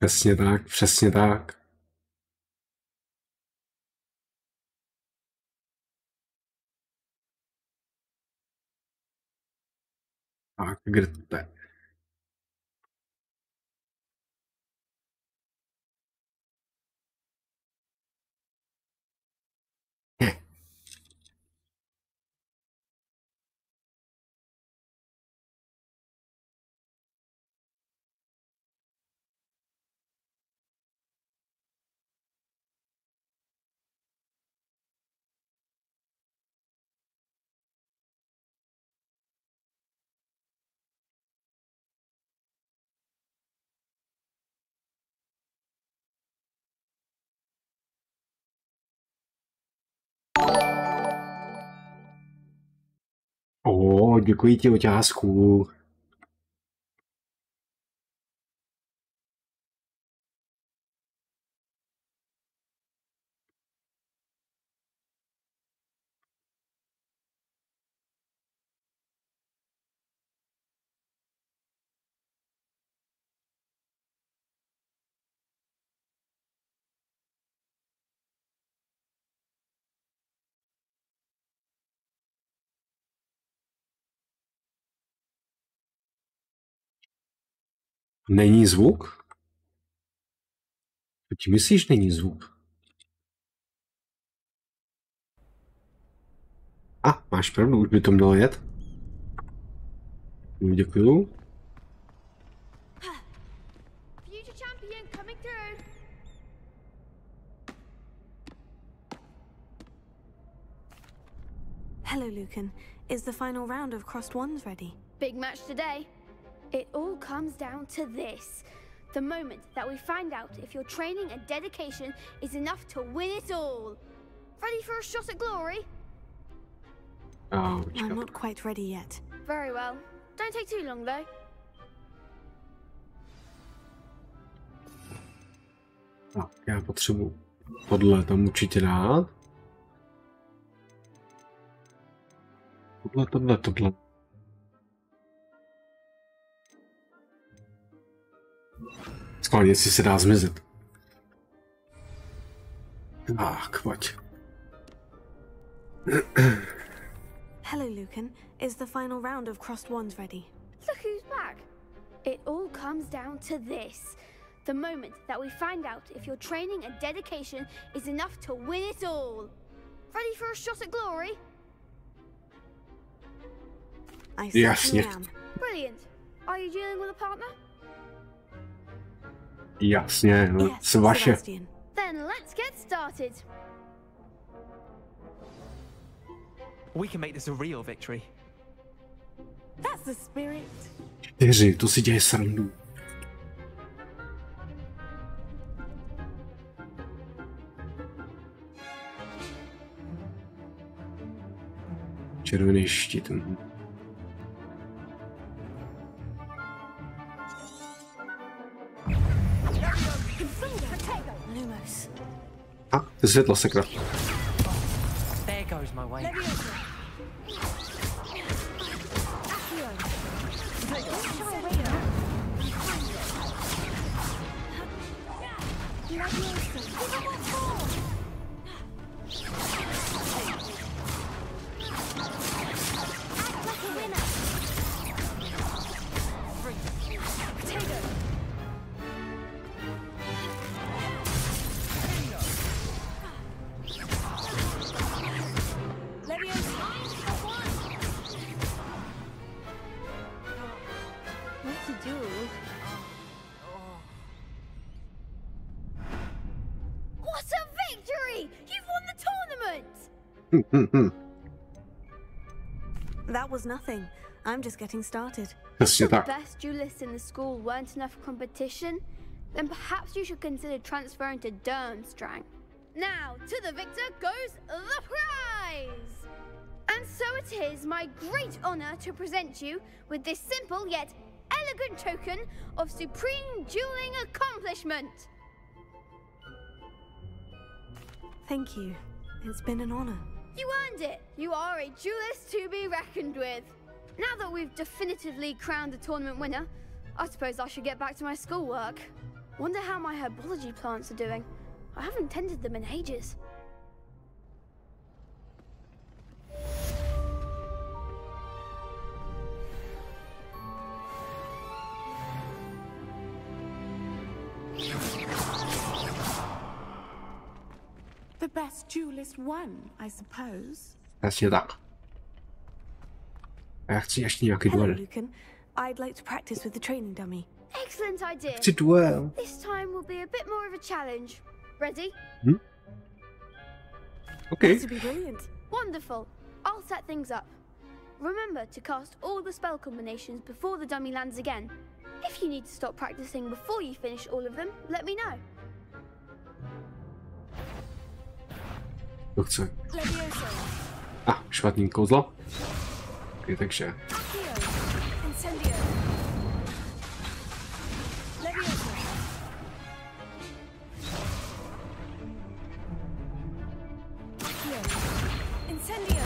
Přesně tak, přesně tak. Tak, kde to je? Děkuji ti, oťásku. Není zvuk? Co ti myslíš, není zvuk? Máš pravdu, už by to mělo jet. Děkuju. Hello, Lucan. Is the final round of Crossed Ones ready? Big match today. It all comes down to this. The moment that we find out if your training and dedication is enough to win it all. Ready for a shot at glory? I'm not quite ready yet. Very well. Don't take too long, though. Tak, já potřebuji tohle tam určitě dát. Tohle. Skvělé, jestli se dá zmizet. Tak, pojď. Hello, Lucan. Is the final round of Crossed Ones ready? Look who's back. It all comes down to this. The moment that we find out if your training and dedication is enough to win it all. Ready for a shot at glory? I certainly am. Brilliant. Are you dealing with a partner? Jasně, no, Yes, vaše. Sebastian. Then let's get started. We can make this a real victory. That's the spirit. 4, to si děje srandu. Červený štít. Ty světlo, sakra. There goes my way. That was nothing. I'm just getting started. Přesně tak. Best duelists in the school weren't enough competition, then perhaps you should consider transferring to Durmstrang. Now, to the victor goes the prize! And so it is my great honor to present you with this simple yet elegant token of supreme dueling accomplishment. Thank you. It's been an honor. You earned it! You are a duelist to be reckoned with. Now that we've definitively crowned the tournament winner, I suppose I should get back to my schoolwork. Wonder how my herbology plants are doing. I haven't tended them in ages. The best duelist won, I suppose. Jasně tak. A já chci ještě nějaký Hello, duel. Lucan. I'd like to practice with the training dummy. Excellent idea. Chci duel. This time will be a bit more of a challenge. Ready? Okay. This would be brilliant. Wonderful. I'll set things up. Remember to cast all the spell combinations before the dummy lands again. If you need to stop practicing before you finish all of them, let me know. To chce. Levioso. Špatný kouzlo. Okay, takže. Accio. Incendio. Levioso. Accio. Incendio.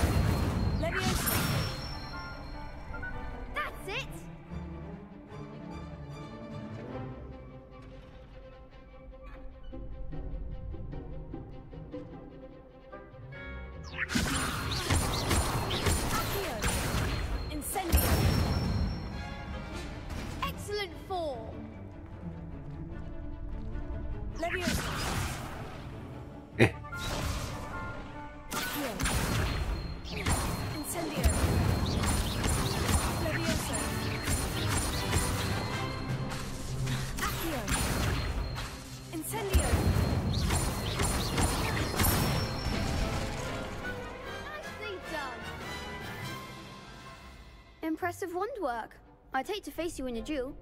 Levioso. That's it. Incendio. Excellent form. Levioso. Eh. Accio. Incendio. Levioso. Accio. Incendio. Nicely done. Impressive wand work. I'd hate to face you in a duel.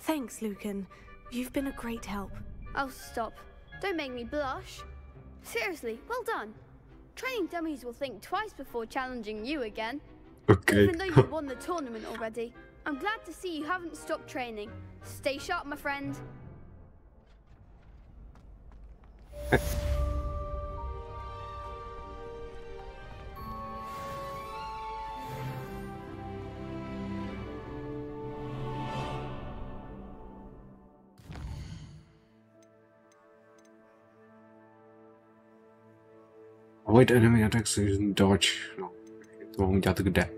Thanks, Lucan. You've been a great help. Oh, stop. Don't make me blush. Seriously, well done. Training dummies will think twice before challenging you again. Okay. Even though you won the tournament already, I'm glad to see you haven't stopped training. Stay sharp, my friend. Avoid enemy attacks using dodge. No. To mohu dělat kde?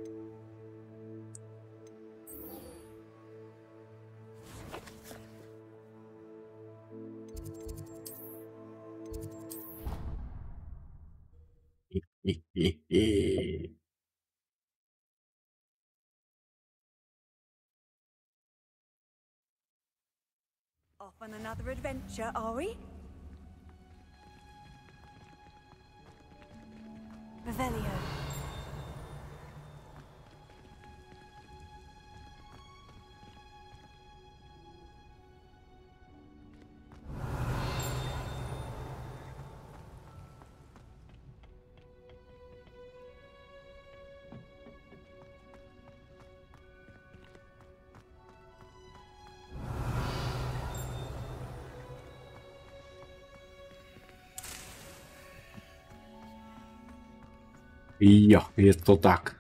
Off on another adventure, are we? Revelio. Jo, je to tak.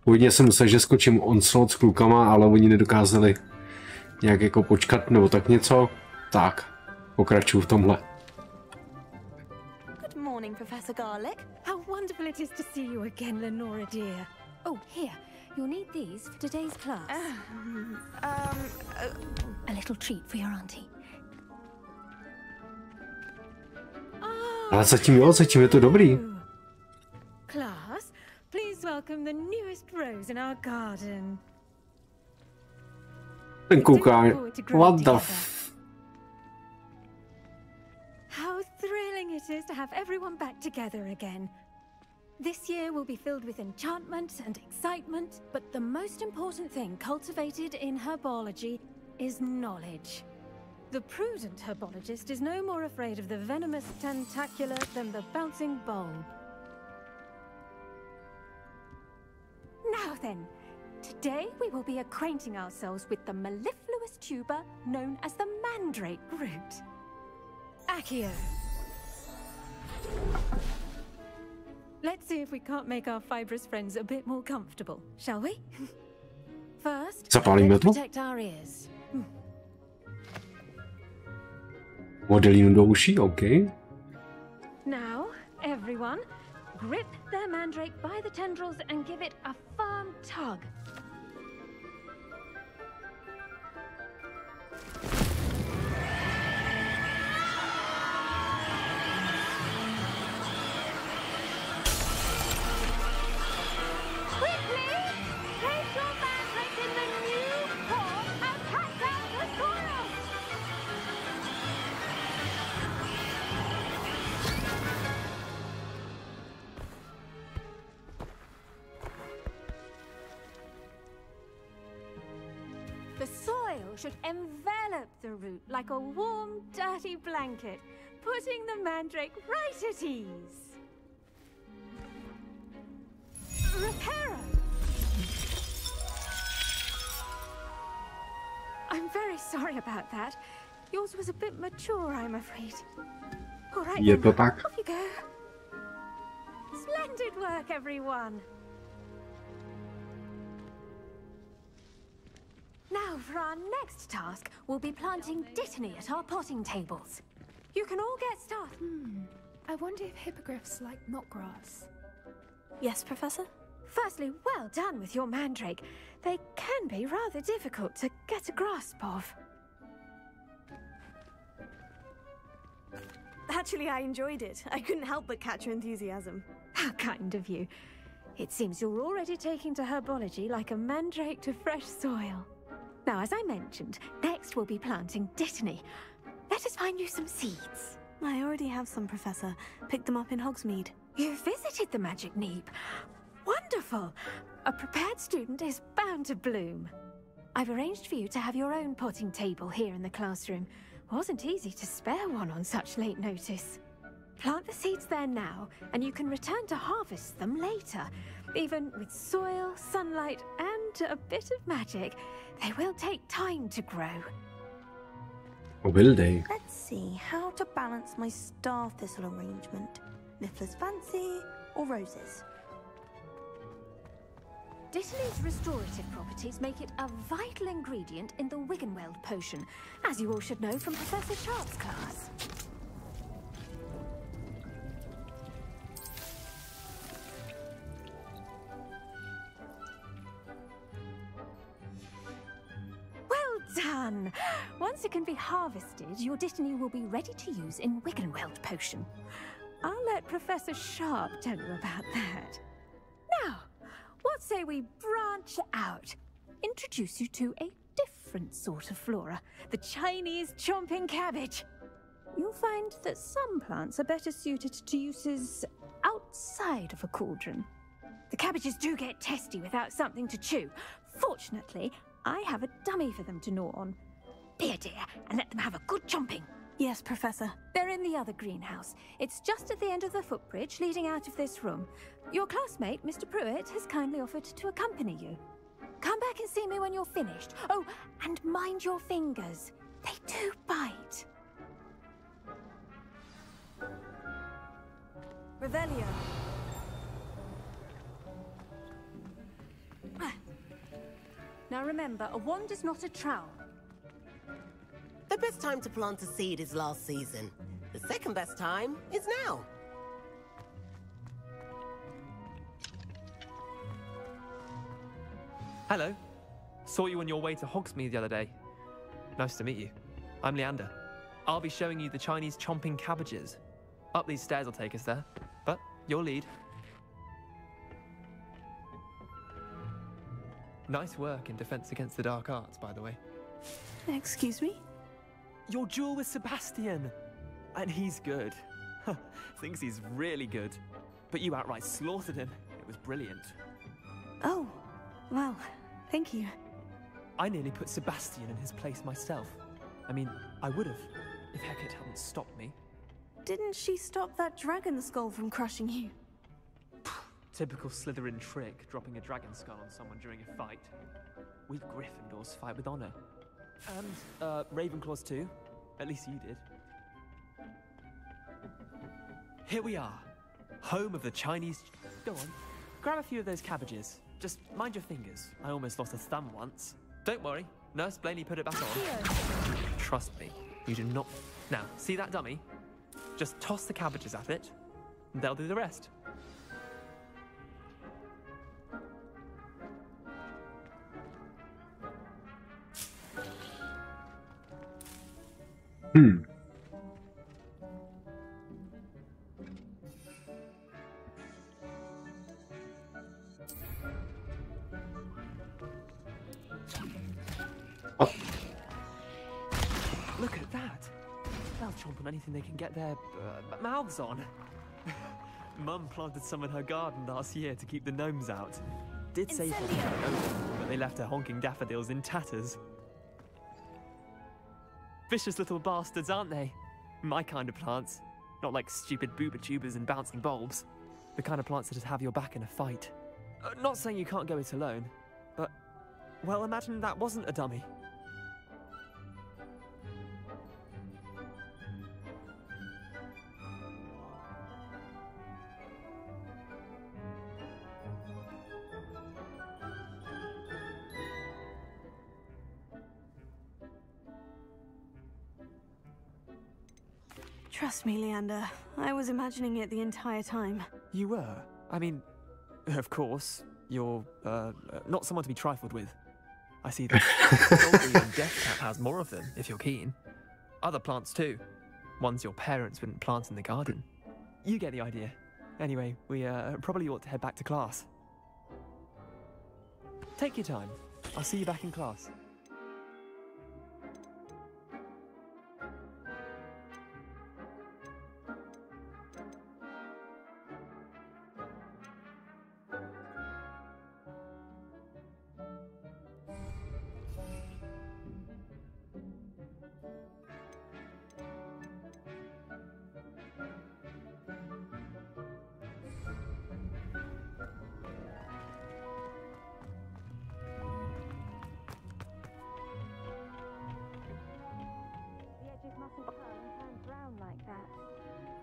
Původně jsem myslel, že skočím onslaught s klukama, ale oni nedokázali nějak jako počkat nebo tak něco. Tak, pokračuju v tomhle. Good morning, Professor Garlick. How wonderful it is to see you again, Lenora dear. Oh, here. You'll need these for today's class. A little treat for your auntie. Ale zatím je to dobrý. Class, please welcome the newest rose in our garden. Ten kouká, what the How thrilling it is to have everyone back together again. This year will be filled with enchantment and excitement, but the most important thing cultivated in herbology is knowledge. The prudent herbologist is no more afraid of the venomous tentacula than the bouncing bulb. Now then, today we will be acquainting ourselves with the mellifluous tuber known as the mandrake root. Accio. Let's see if we can't make our fibrous friends a bit more comfortable, shall we? First, Zapálíme let's to? protect our ears. Modelínu do uší, OK. Now, everyone, grip their mandrake by the tendrils and give it a firm tug. Quickly, place your mandrake in the new pot and pat down the soil. The soil should envelop the root like a warm, dirty blanket, putting the mandrake right at ease. Reparo! I'm very sorry about that. Yours was a bit mature, I'm afraid. All right, Je then, to tak? off you go. Splendid work, everyone. Now, for our next task, we'll be planting Dittany at our potting tables. You can all get started. I wonder if hippogriffs like knotgrass. Yes, Professor? Firstly, well done with your mandrake. They can be rather difficult to get a grasp of. Actually, I enjoyed it. I couldn't help but catch your enthusiasm. How kind of you. It seems you're already taking to herbology like a mandrake to fresh soil. Now, as I mentioned, next we'll be planting Dittany. Let us find you some seeds. I already have some, Professor. Picked them up in Hogsmeade. You visited the Magic Neep. Wonderful! A prepared student is bound to bloom. I've arranged for you to have your own potting table here in the classroom. Wasn't easy to spare one on such late notice. Plant the seeds there now, and you can return to harvest them later. Even with soil, sunlight, and a bit of magic, they will take time to grow. Will they? Let's see how to balance my star thistle arrangement. Niffler's fancy or roses? Dittany's restorative properties make it a vital ingredient in the Wiggenweld potion, as you all should know from Professor Sharp's class. Well done! Once it can be harvested, your Dittany will be ready to use in Wiggenweld potion. I'll let Professor Sharp tell you about that. Now, what say we branch out? Introduce you to a different sort of flora, the Chinese chomping cabbage. You'll find that some plants are better suited to uses outside of a cauldron. The cabbages do get testy without something to chew. Fortunately, I have a dummy for them to gnaw on. Be a dear and let them have a good chomping. Yes, Professor. They're in the other greenhouse. It's just at the end of the footbridge leading out of this room. Your classmate, Mr. Pruitt, has kindly offered to accompany you. Come back and see me when you're finished. Oh, and mind your fingers. They do bite. Revelio. Now remember, a wand is not a trowel. The best time to plant a seed is last season. The second best time is now. Hello. Saw you on your way to Hogsmeade the other day. Nice to meet you. I'm Leander. I'll be showing you the Chinese chomping cabbages. Up these stairs will take us there, but your lead. Nice work in Defense Against the Dark Arts, by the way. Excuse me? Your duel with Sebastian! And he's good. Thinks he's really good. But you outright slaughtered him. It was brilliant. Oh, well, thank you. I nearly put Sebastian in his place myself. I mean, I would have, if Hecate hadn't stopped me. Didn't she stop that dragon skull from crushing you? Typical Slytherin trick, dropping a dragon skull on someone during a fight. We Gryffindors fight with honor. And, Ravenclaws too. At least you did. Here we are. Home of the Chinese... Go on. Grab a few of those cabbages. just mind your fingers. I almost lost a thumb once. Don't worry, Nurse Blaney put it back on. Trust me, you do not... Now, see that dummy? Just toss the cabbages at it, and they'll do the rest. Look at that. They'll chomp on anything they can get their mouths on. Mum planted some in her garden last year to keep the gnomes out. Did say something about open, but they left her honking daffodils in tatters. Vicious little bastards, aren't they? My kind of plants. Not like stupid booba tubers and bouncing bulbs. The kind of plants that'd have your back in a fight. Not saying you can't go it alone, but... Well, imagine that wasn't a dummy. Trust me, Leander. I was imagining it the entire time. You were? I mean, of course, you're, not someone to be trifled with. I see that Goldie and Death Cat has more of them, if you're keen. Other plants too. Ones your parents wouldn't plant in the garden. You get the idea. Anyway, we, probably ought to head back to class. Take your time. I'll see you back in class.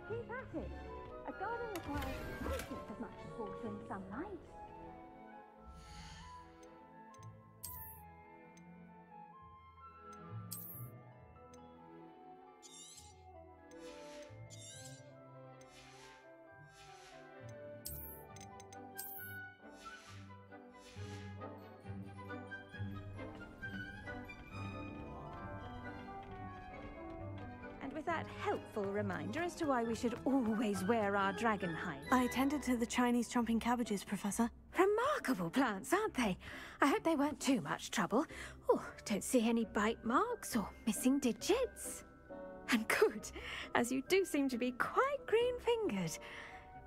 Keep at it. A garden requires twice as much water and sunlight. With that helpful reminder as to why we should always wear our dragon hide. I attended to the Chinese chomping cabbages, Professor. Remarkable plants, aren't they? I hope they weren't too much trouble. Oh, don't see any bite marks or missing digits. And good, as you do seem to be quite green-fingered.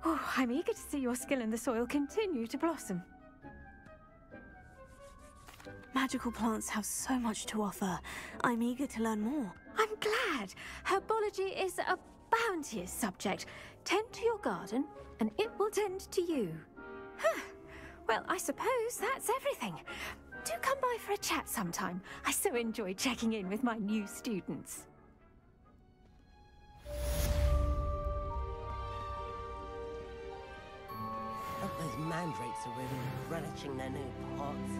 Oh, I'm eager to see your skill in the soil continue to blossom. Magical plants have so much to offer. I'm eager to learn more. I'm glad. Herbology is a bounteous subject. Tend to your garden, and it will tend to you. Huh. Well, I suppose that's everything. Do come by for a chat sometime. I so enjoy checking in with my new students. Hope those mandrakes are really relishing their new pots.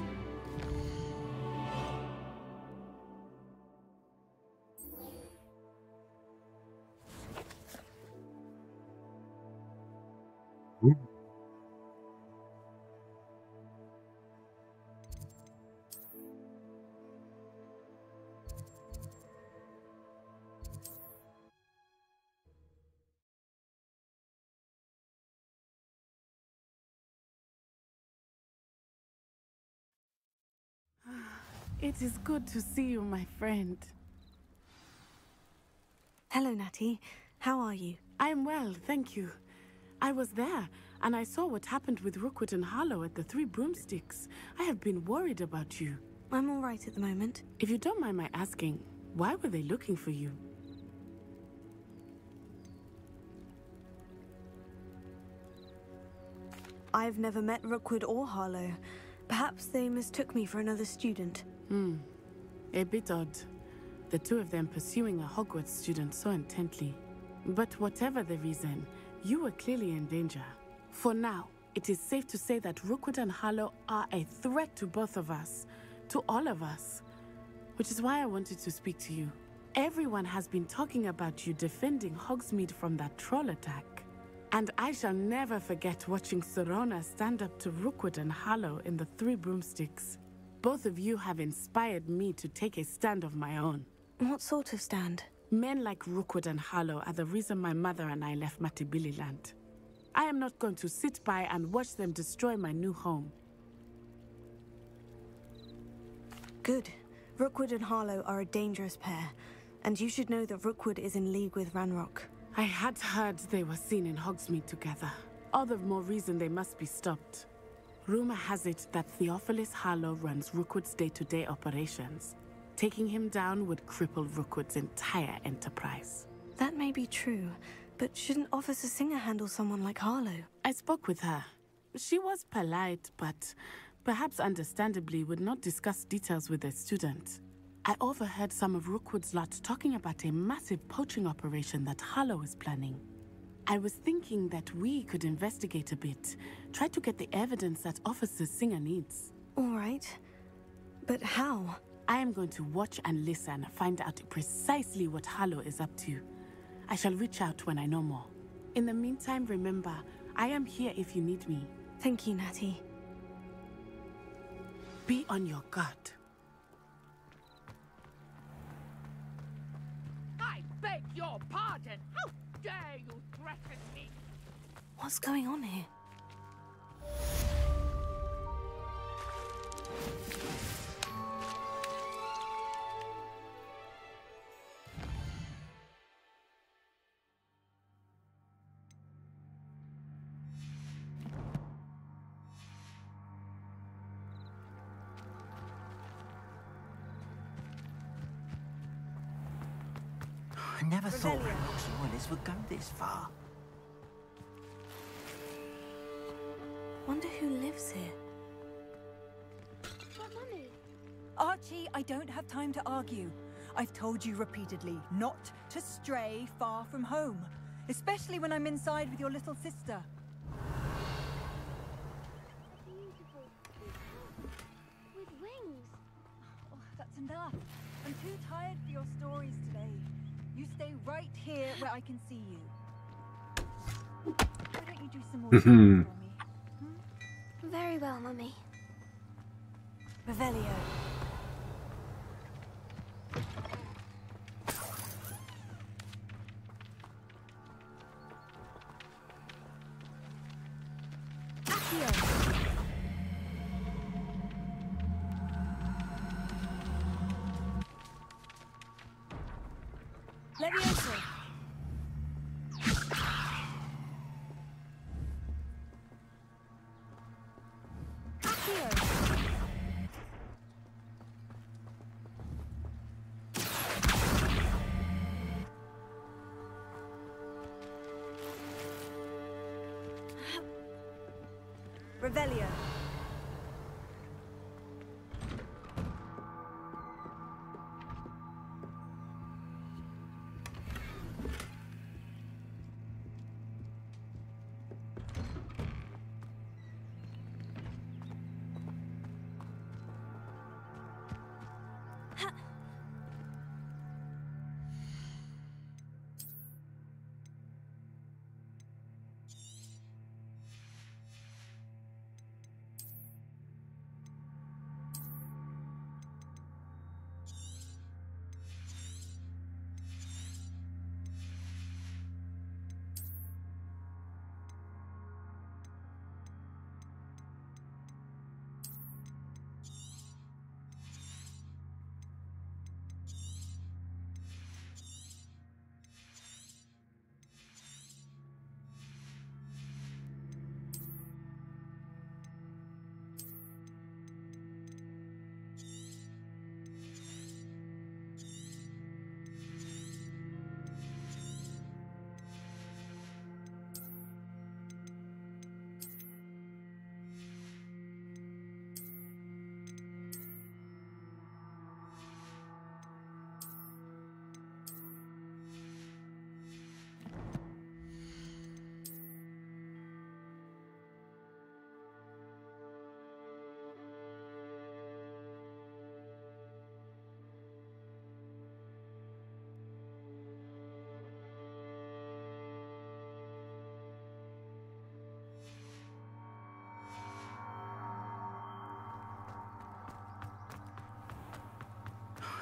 It is good to see you, my friend. Hello, Natty. How are you? I am well, thank you. I was there, and I saw what happened with Rookwood and Harlow at the Three Broomsticks. I have been worried about you. I'm all right at the moment. If you don't mind my asking, why were they looking for you? I've never met Rookwood or Harlow. Perhaps they mistook me for another student. A bit odd. The two of them pursuing a Hogwarts student so intently. But whatever the reason, you were clearly in danger. For now. It is safe to say that Rookwood and Harlow are a threat to both of us, to all of us, which is why I wanted to speak to you. Everyone has been talking about you defending Hogsmeade from that troll attack. And I shall never forget watching Serona stand up to Rookwood and Harlow in the Three Broomsticks. Both of you have inspired me to take a stand of my own. What sort of stand? Men like Rookwood and Harlow are the reason my mother and I left Matabeleland. I am not going to sit by and watch them destroy my new home. Good. Rookwood and Harlow are a dangerous pair, and you should know that Rookwood is in league with Ranrock. I had heard they were seen in Hogsmeade together. All the more reason they must be stopped. Rumor has it that Theophilus Harlow runs Rookwood's day-to-day operations. Taking him down would cripple Rookwood's entire enterprise. That may be true, but shouldn't Officer Singer handle someone like Harlow? I spoke with her. She was polite, but perhaps understandably would not discuss details with a student. I overheard some of Rookwood's lot talking about a massive poaching operation that Harlow is planning. I was thinking that we could investigate a bit, try to get the evidence that Officer Singer needs. All right. But how? I am going to watch and listen, find out precisely what Harlow is up to. I shall reach out when I know more. In the meantime, remember, I am here if you need me. Thank you, Natty. Be on your guard. I beg your pardon! How dare you threaten me? What's going on here? I never thought Ranrock's loyalists would go this far. Wonder who lives here. But Mummy, Archie, I don't have time to argue. I've told you repeatedly not to stray far from home, especially when I'm inside with your little sister. beautiful. With wings. Oh, that's enough. I'm too tired for your stories today. You stay right here where I can see you. Why don't you do some more for me? Very well, Mummy. Revelio. Levioso. Revelio.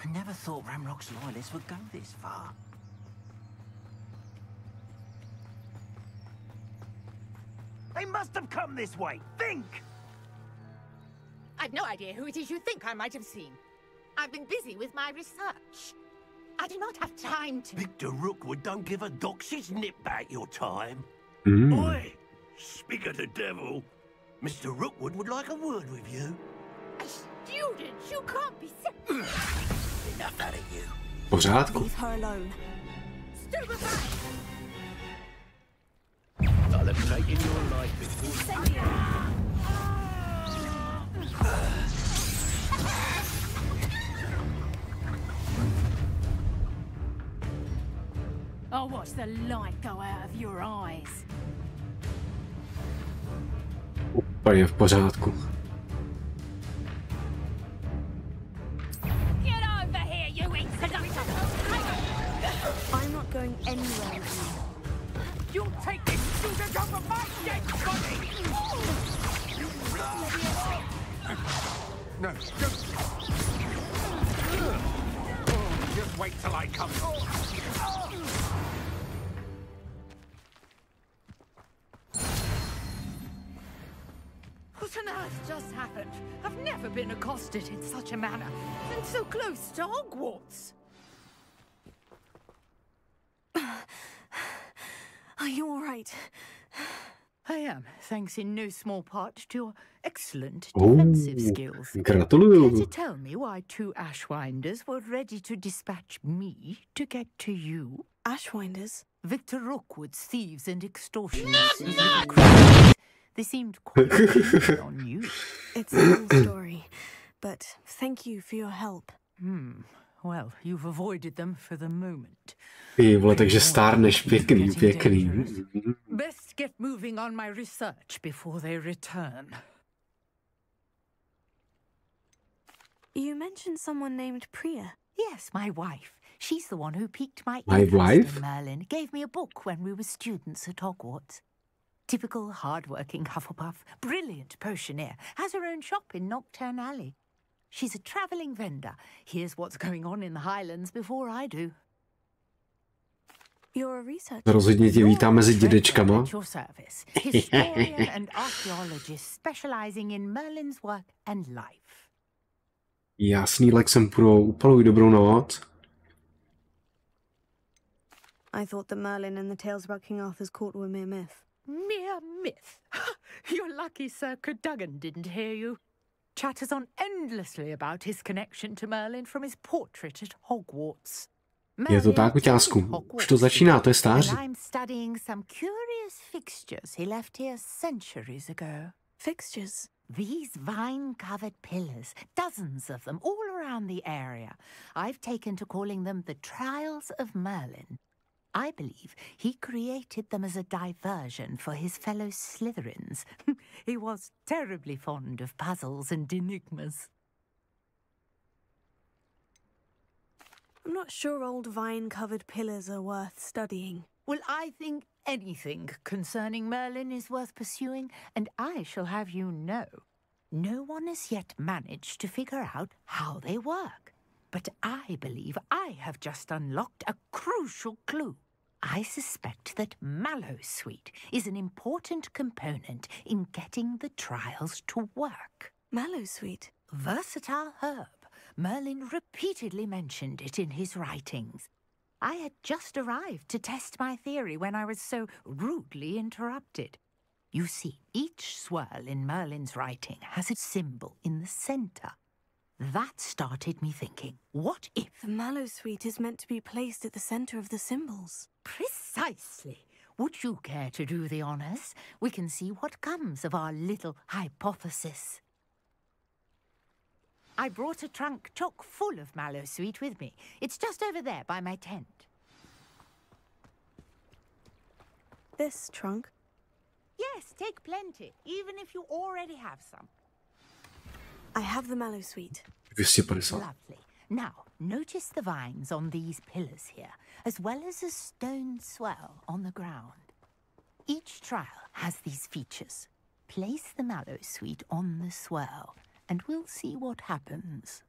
I never thought Ramrock's loyalists would go this far. They must have come this way. Think! I've no idea who it is you think I might have seen. I've been busy with my research. I do not have time to... Victor Rookwood don't give a doxy's nip back your time. Oj, Speak of the devil. Mr. Rookwood would like a word with you. A student? You can't be... Enough out of you. v pořádku. Leave her alone. Stupefy! I'll have taken your life before. I'll watch the light go out of your eyes. Úplně v pořádku. Get over here, you introduction! I'm not going anywhere with you. You'll take this student over my dead body! No, don't. Just wait till I come. What on earth just happened? I've never been accosted in such a manner, and so close to Hogwarts. Are you all right? I am, thanks in no small part to your excellent defensive skills. Gratuluju. Care to tell me why 2 Ashwinders were ready to dispatch me to get to you? Ashwinders? Victor Rookwood's thieves and extortionists. They seemed quite keen on you. It's a long story, but thank you for your help. Well, you've avoided them for the moment. Ty vole, takže stárneš pěkný, pěkný. Best get moving on my research before they return. You mentioned someone named Priya. Yes, my wife. She's the one who piqued my wife? interest in Merlin. Gave me a book when we were students at Hogwarts. Typical hard-working Hufflepuff, brilliant potioneer, has her own shop in Nocturne Alley. She's a travelling vendor. Hears what's going on in the Highlands before I do. You're a researcher. Rozhodně tě vítám mezi dědečkama. At your service. Historian and archaeologist specializing in Merlin's work and life. Jasný, Lexem pro úplnou dobrou noc. I thought that Merlin and the tales about King Arthur's court were mere myth. Mere myth? You're lucky Sir Cadogan didn't hear you. Chatters on endlessly about his connection to Merlin from his portrait at Hogwarts. Je to tak, Uťásku. Už to začíná, to je stáří. And I'm studying some curious fixtures he left here centuries ago. Fixtures? These vine-covered pillars, dozens of them, all around the area. I've taken to calling them the Trials of Merlin. I believe he created them as a diversion for his fellow Slytherins. He was terribly fond of puzzles and enigmas. I'm not sure old vine-covered pillars are worth studying. Well, I think anything concerning Merlin is worth pursuing, and I shall have you know, no one has yet managed to figure out how they work. But I believe I have just unlocked a crucial clue. I suspect that Mallowsweet is an important component in getting the trials to work. Mallowsweet? Versatile herb. Merlin repeatedly mentioned it in his writings. I had just arrived to test my theory when I was so rudely interrupted. You see, each swirl in Merlin's writing has a symbol in the centre. That started me thinking, what if... The Mallowsweet is meant to be placed at the centre of the symbols. Precisely. Would you care to do the honours? We can see what comes of our little hypothesis. I brought a trunk chock full of Mallowsweet with me. It's just over there by my tent. This trunk? Yes, take plenty, even if you already have some. I have the Mallowsweet. Lovely. Now, notice the vines on these pillars here, as well as a stone swell on the ground. Each trial has these features. Place the Mallowsweet on the swirl, and we'll see what happens.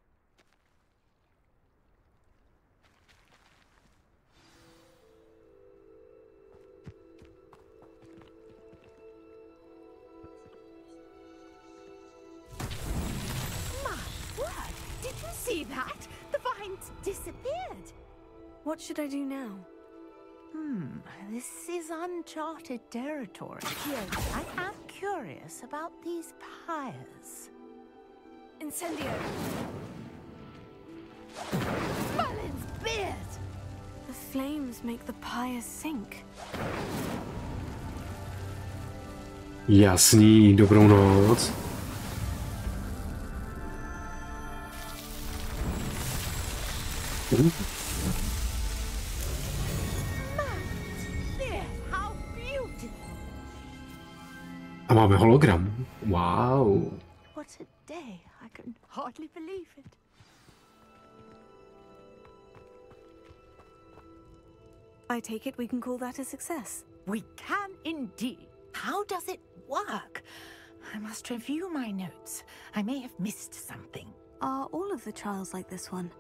See that? The vines disappeared. What should I do now? This is uncharted territory. Yes, I am curious about these pyres. Incendio! Merlin's beard! The flames make the pyres sink. Jasný, dobrou noc. A máme hologram. Wow. What a day. I can hardly believe it. I take it we can call that a success. We can indeed. How does it work? I must review my notes. I may have missed something. Are all of the trials like this one?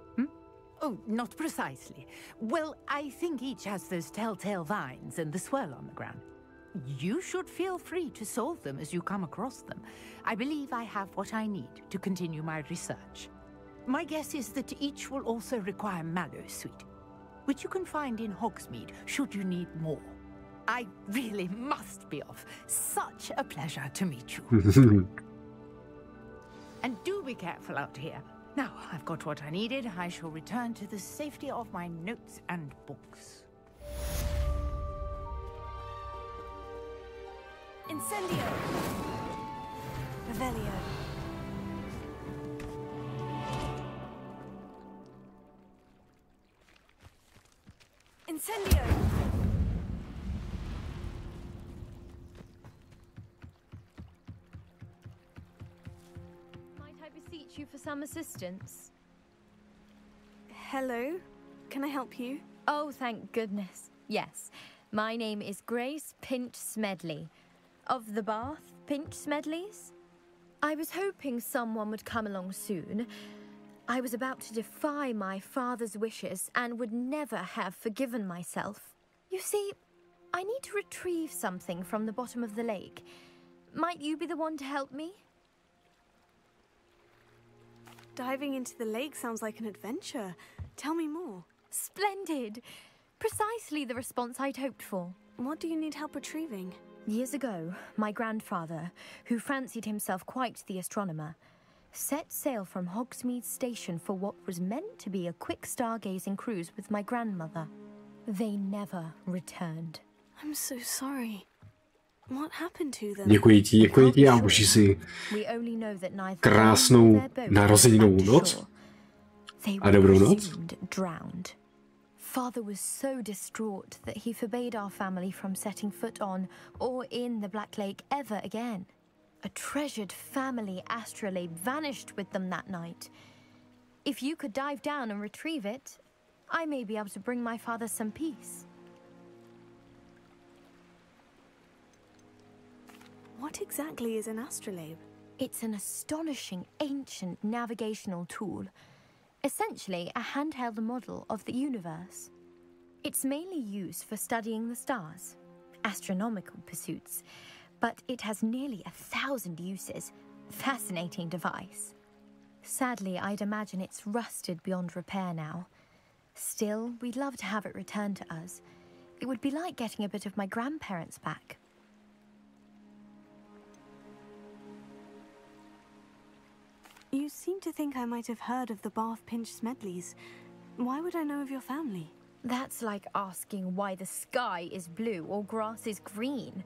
Oh, not precisely. Well, I think each has those telltale vines and the swirl on the ground. You should feel free to solve them as you come across them. I believe I have what I need to continue my research. My guess is that each will also require mallow sweet, which you can find in Hogsmeade should you need more. I really must be off. Such a pleasure to meet you. And do be careful out here. Now I've got what I needed. I shall return to the safety of my notes and books. Incendio! Revelio. Incendio! Might I beseech you for some assistance? Hello? Can I help you? Oh, thank goodness. Yes. My name is Grace Pinch Smedley. Of the Bath Pinch Smedleys? I was hoping someone would come along soon. I was about to defy my father's wishes and would never have forgiven myself. You see, I need to retrieve something from the bottom of the lake. Might you be the one to help me? Diving into the lake sounds like an adventure. Tell me more. Splendid! Precisely the response I'd hoped for. What do you need help retrieving? Years ago, my grandfather, who fancied himself quite the astronomer, set sail from Hogsmeade Station for what was meant to be a quick stargazing cruise with my grandmother. They never returned. I'm so sorry. What happened to them? Děkuji ti a uži si krásnou narozeninovou noc a dobrou noc. Drowned. Father was so distraught that he forbade our family from setting foot on or in the Black Lake ever again. A treasured family astrolabe vanished with them that night. If you could dive down and retrieve it, I may be able to bring my father some peace. What exactly is an astrolabe? It's an astonishing ancient navigational tool. Essentially a handheld model of the universe. It's mainly used for studying the stars, astronomical pursuits, but it has nearly 1,000 uses. Fascinating device. Sadly, I'd imagine it's rusted beyond repair now. Still, we'd love to have it returned to us. It would be like getting a bit of my grandparents back. You seem to think I might have heard of the Bath Pinch Smedleys. Why would I know of your family? That's like asking why the sky is blue or grass is green.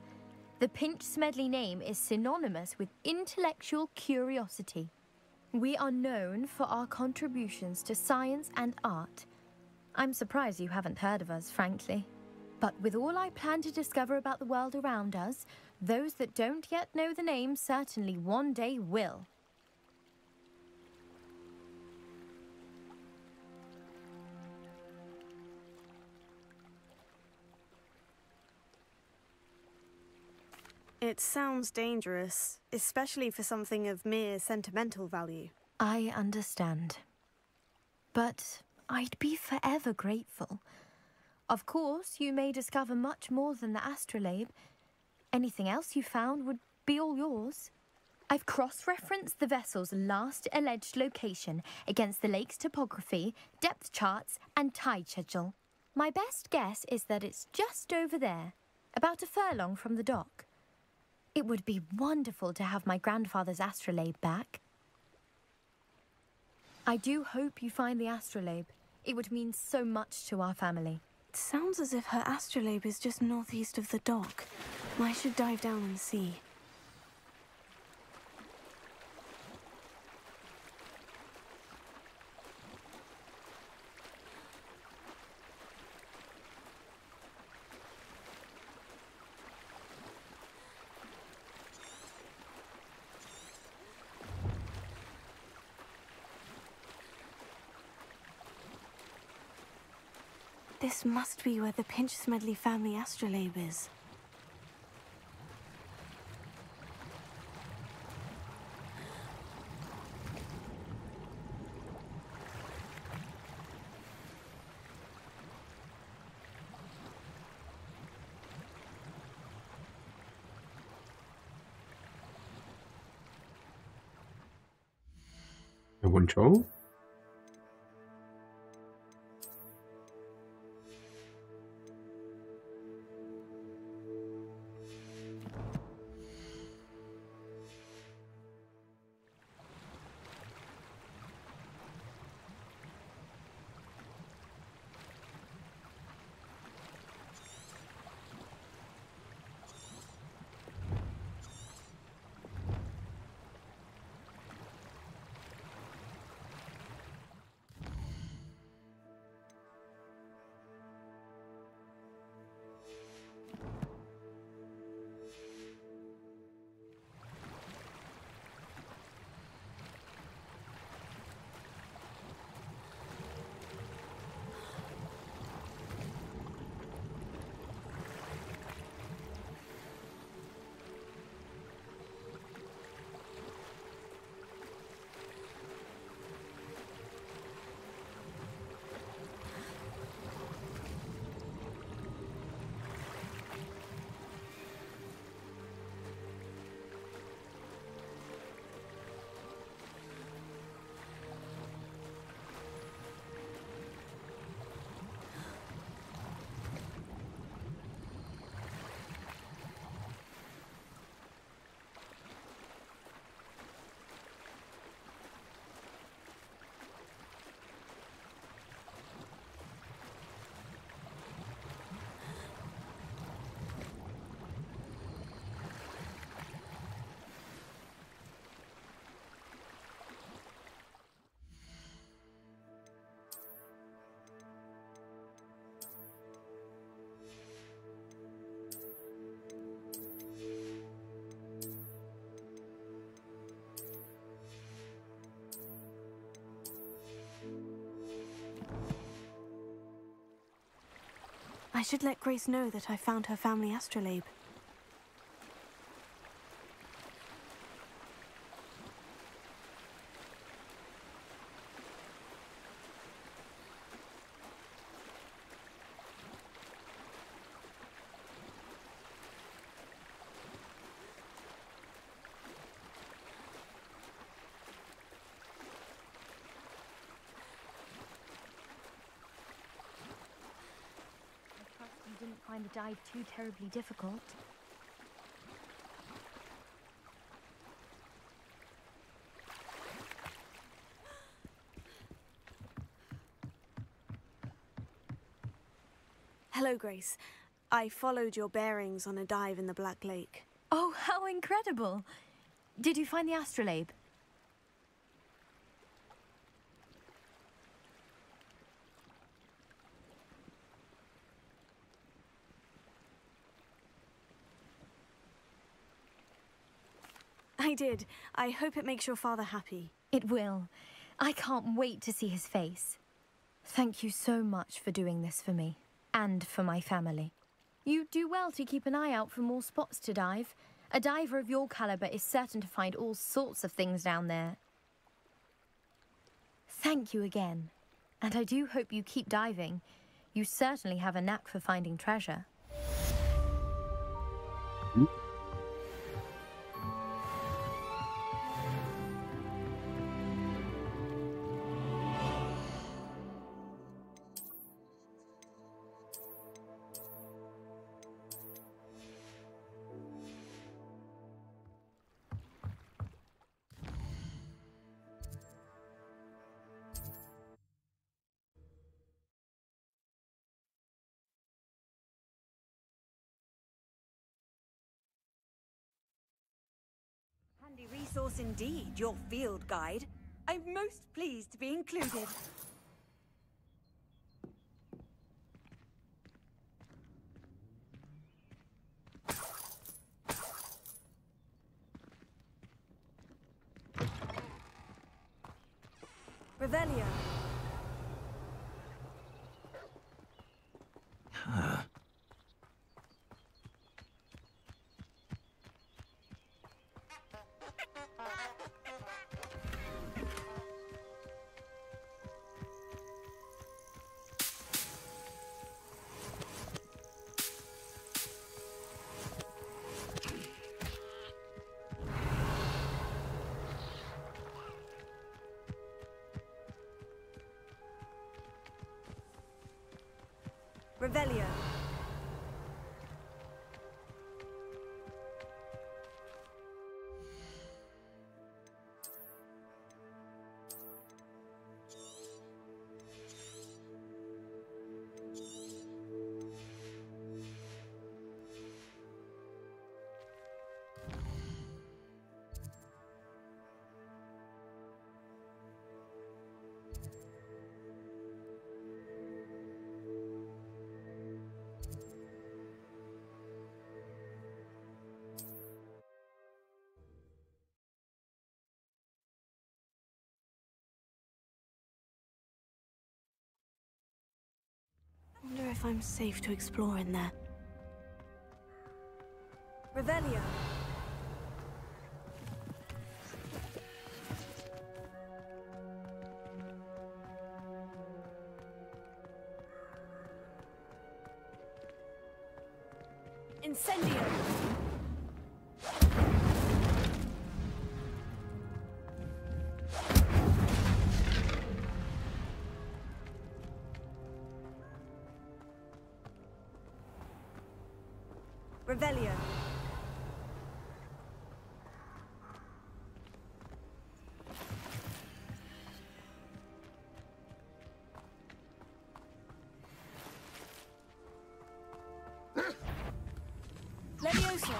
The Pinch Smedley name is synonymous with intellectual curiosity. We are known for our contributions to science and art. I'm surprised you haven't heard of us, frankly. But with all I plan to discover about the world around us, those that don't yet know the name certainly one day will. It sounds dangerous, especially for something of mere sentimental value. I understand. But I'd be forever grateful. Of course, you may discover much more than the astrolabe. Anything else you found would be all yours. I've cross-referenced the vessel's last alleged location against the lake's topography, depth charts, and tide schedule. My best guess is that it's just over there, about a furlong from the dock. It would be wonderful to have my grandfather's astrolabe back. I do hope you find the astrolabe. It would mean so much to our family. It sounds as if her astrolabe is just northeast of the dock. I should dive down and see. This must be where the Pinch-Smedley family astrolabe is. Włączą? I should let Grace know that I found her family astrolabe. Didn't find the dive too terribly difficult. Hello, Grace. I followed your bearings on a dive in the Black Lake. Oh, how incredible! Did you find the astrolabe? I did. I hope it makes your father happy. It will. I can't wait to see his face. Thank you so much for doing this for me, and for my family. You do well to keep an eye out for more spots to dive. A diver of your caliber is certain to find all sorts of things down there. Thank you again. And I do hope you keep diving. You certainly have a knack for finding treasure. resource indeed, your field guide. I'm most pleased to be included. Revelio. Revelio. I wonder if I'm safe to explore in there. Revelio. Incendio. Revelio. Levioso.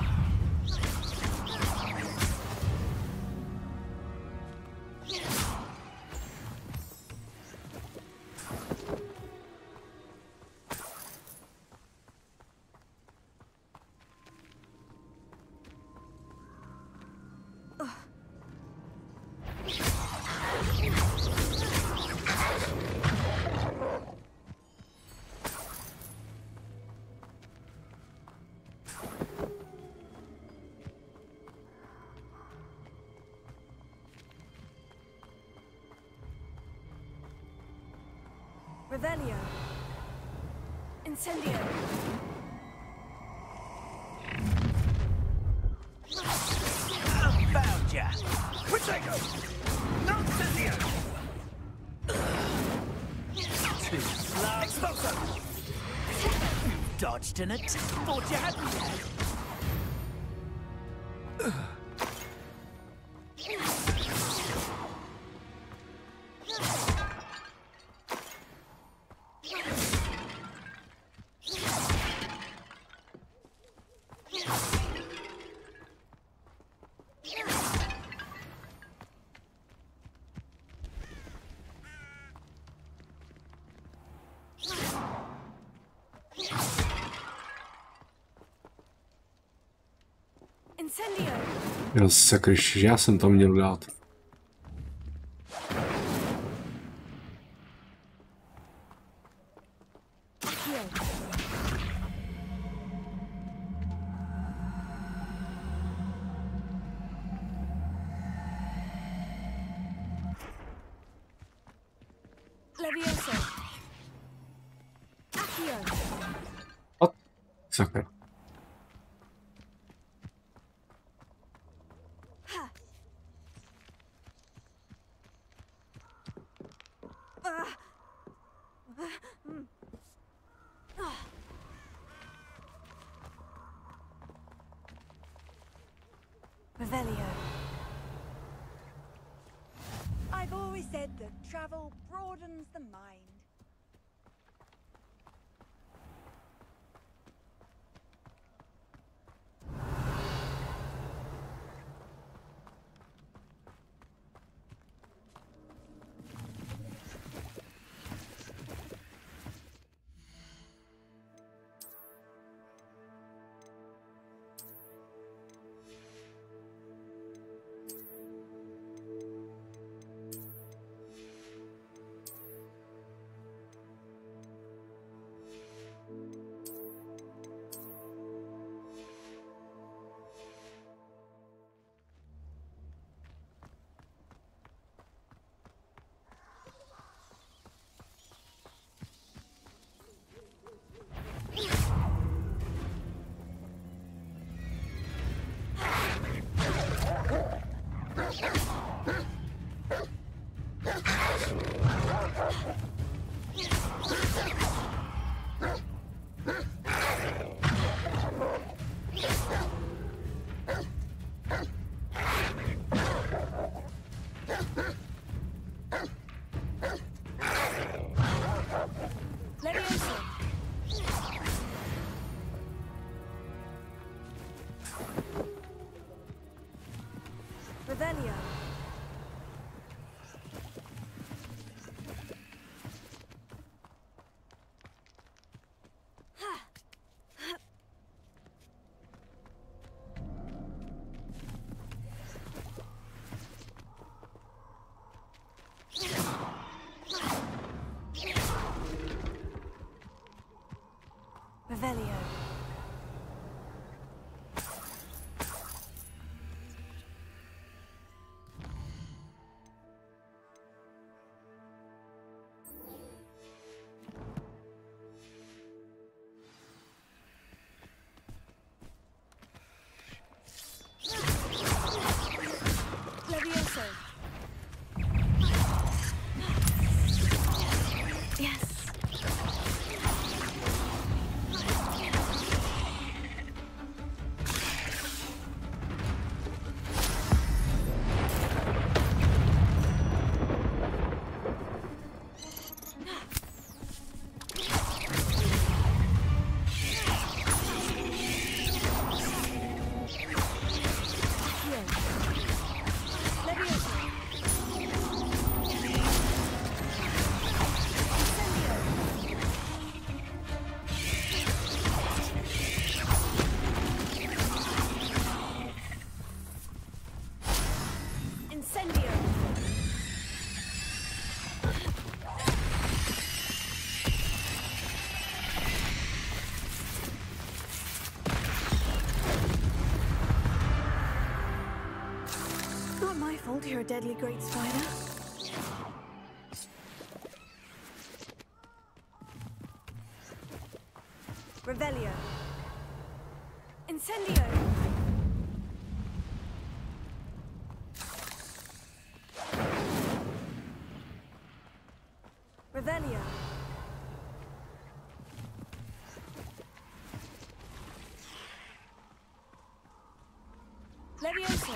Revelio. Incendio. Found ya! Protego! Non incendio! Too slow! Exploso! You dodged an attack! Thought you had me there! Incendio. Jo, sakryš, že já jsem to měl dát. Levioso. Accio. What? Sakra. Revelio. I've always said that travel broadens the mind. Revelio. Revelio. Levioso. Yes. Incendio. Not my fault you're a deadly great spider. Revelio. Incendio. Revelio. Levioso.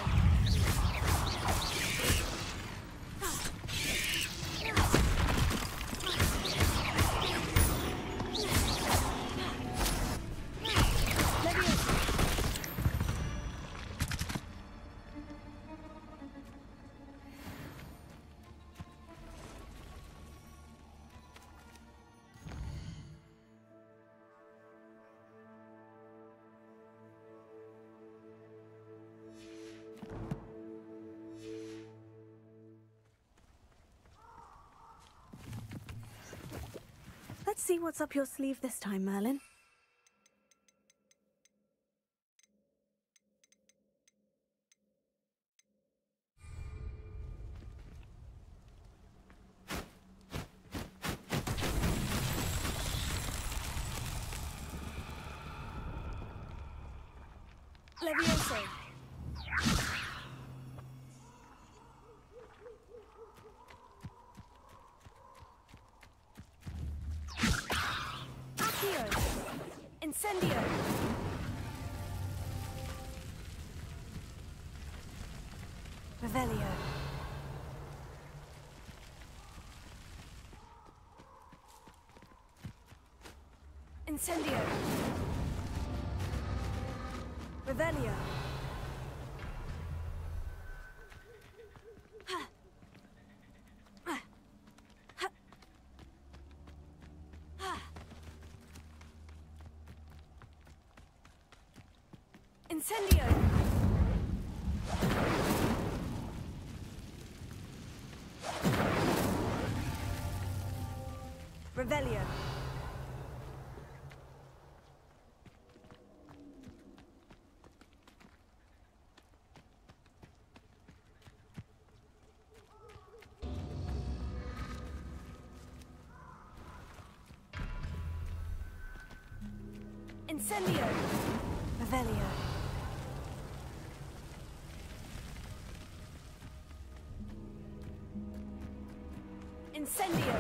Let's see what's up your sleeve this time, Merlin. Levioso. Incendio. Revelio. Incendio. Revelio. Incendio! Revelio. Incendio! Revelio. Incendio!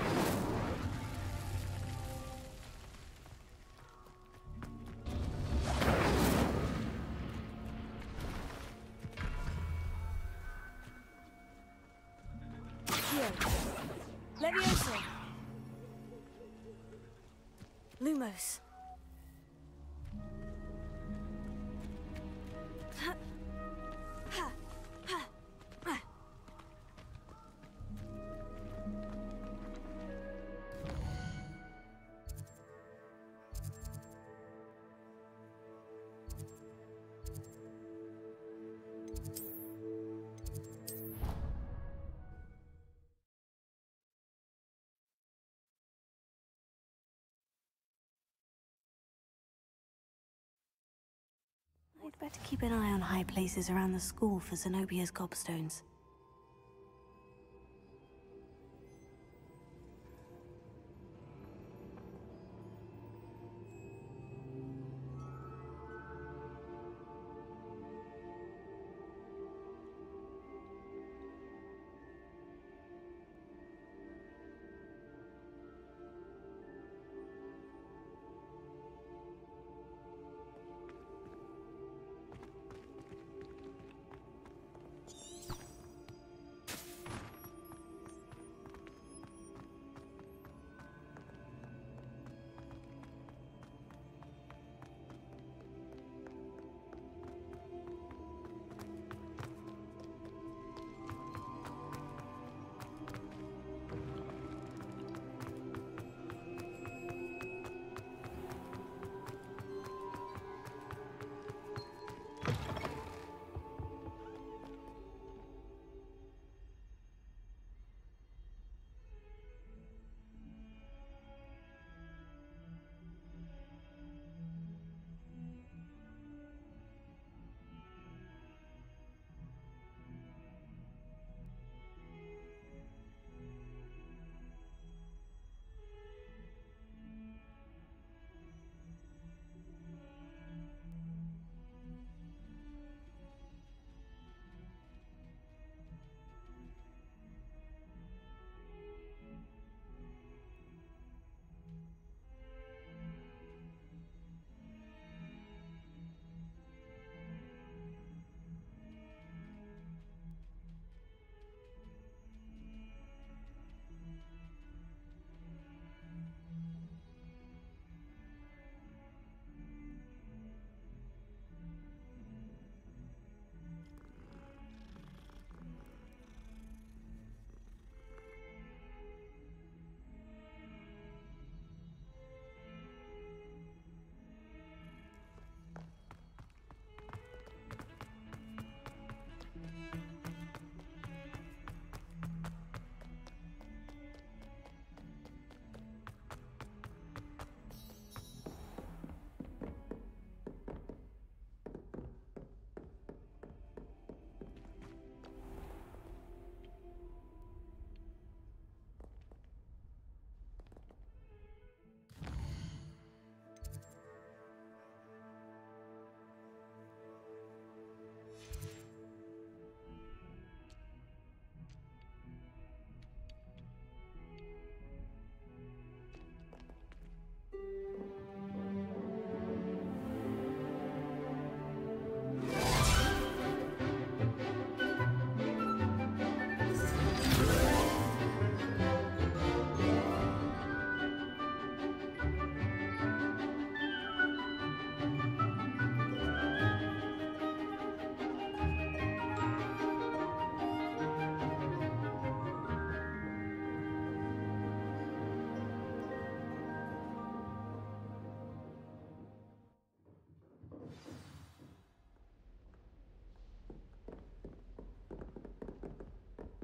Here. Levioso! Lumos. I'd better keep an eye on high places around the school for Zenobia's gobstones.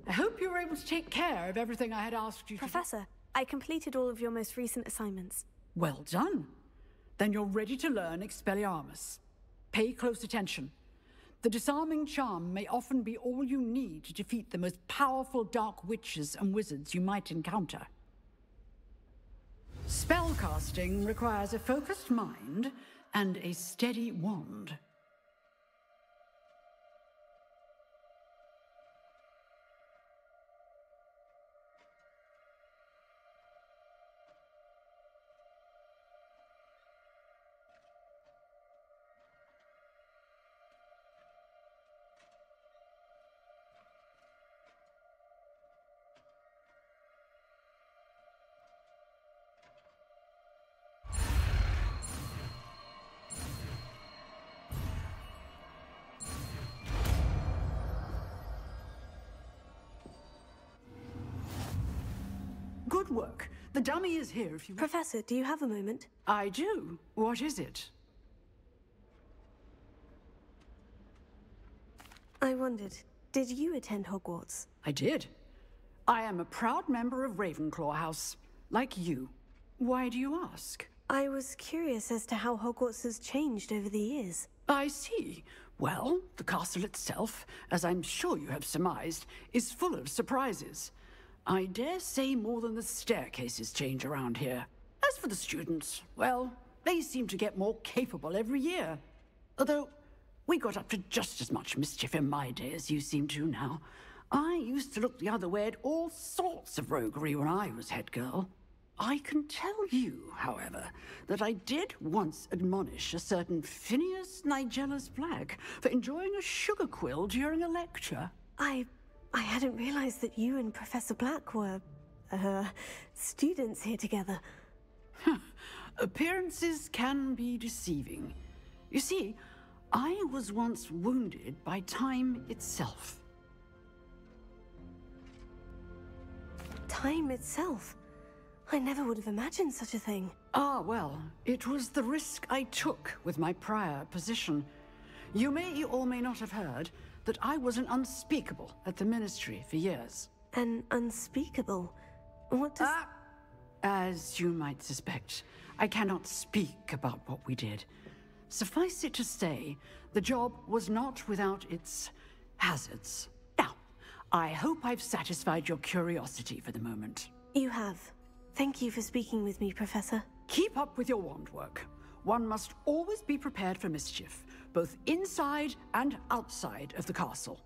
I hope you were able to take care of everything I had asked you to do. Professor, I completed all of your most recent assignments. Well done. Then you're ready to learn Expelliarmus. Pay close attention. The disarming charm may often be all you need to defeat the most powerful dark witches and wizards you might encounter. Spellcasting requires a focused mind and a steady wand. Good work. The dummy is here if you... Professor, do you have a moment? I do. What is it? I wondered, did you attend Hogwarts? I did. I am a proud member of Ravenclaw House, like you. Why do you ask? I was curious as to how Hogwarts has changed over the years. I see. Well, the castle itself, as I'm sure you have surmised, is full of surprises. I dare say more than the staircases change around here. As for the students, well, they seem to get more capable every year. Although, we got up to just as much mischief in my day as you seem to now. I used to look the other way at all sorts of roguery when I was head girl. I can tell you, however, that I did once admonish a certain Phineas Nigella's Black for enjoying a sugar quill during a lecture. I hadn't realized that you and Professor Black were, students here together. Appearances can be deceiving. You see, I was once wounded by time itself. Time itself? I never would have imagined such a thing. Ah, well, it was the risk I took with my prior position. You may or may not have heard that I was an unspeakable at the Ministry for years. An unspeakable? What does... As you might suspect, I cannot speak about what we did. Suffice it to say, the job was not without its hazards. Now, I hope I've satisfied your curiosity for the moment. You have. Thank you for speaking with me, Professor. Keep up with your wand work. One must always be prepared for mischief, both inside and outside of the castle.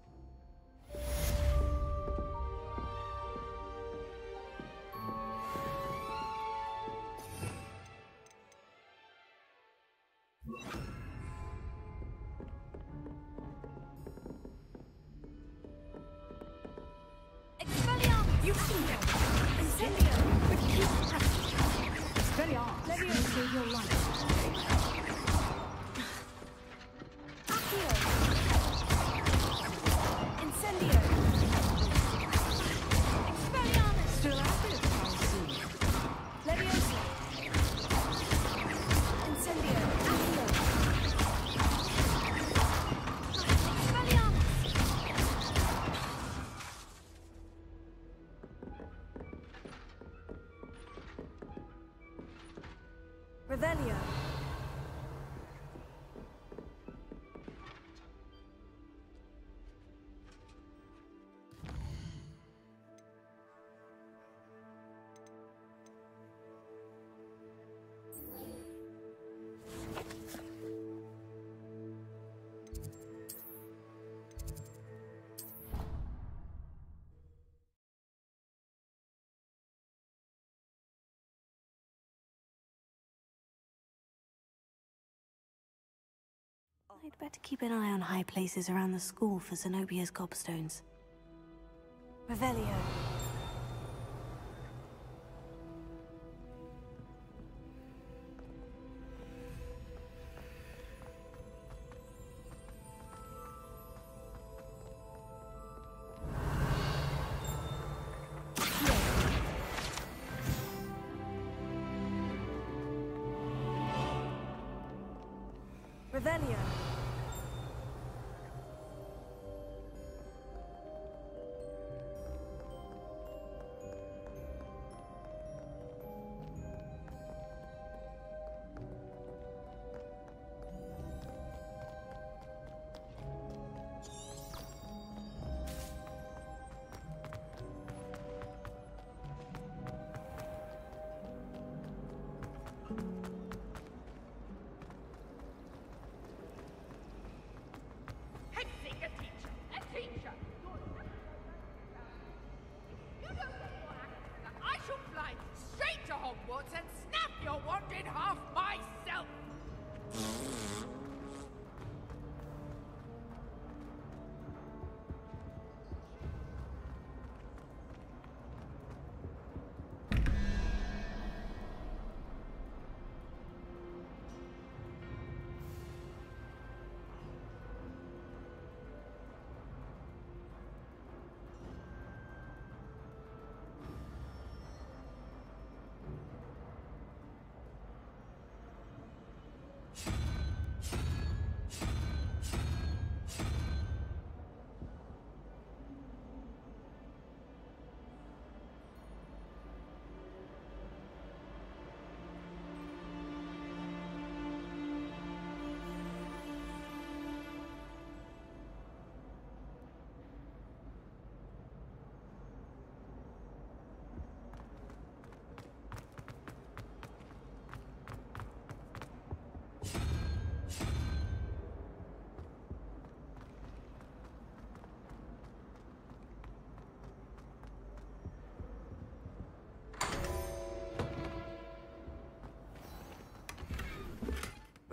You can get Incendio! Expelliarmus! Let me save your life. Accio! Incendio! Expelliarmus! Still active, I see. Leviosa! Incendio! Accio! Expelliarmus! Revelio. I'd better keep an eye on high places around the school for Zenobia's gobstones. Revelio. Revelio. I shall fly straight to Hogwarts and snap your wand in half myself!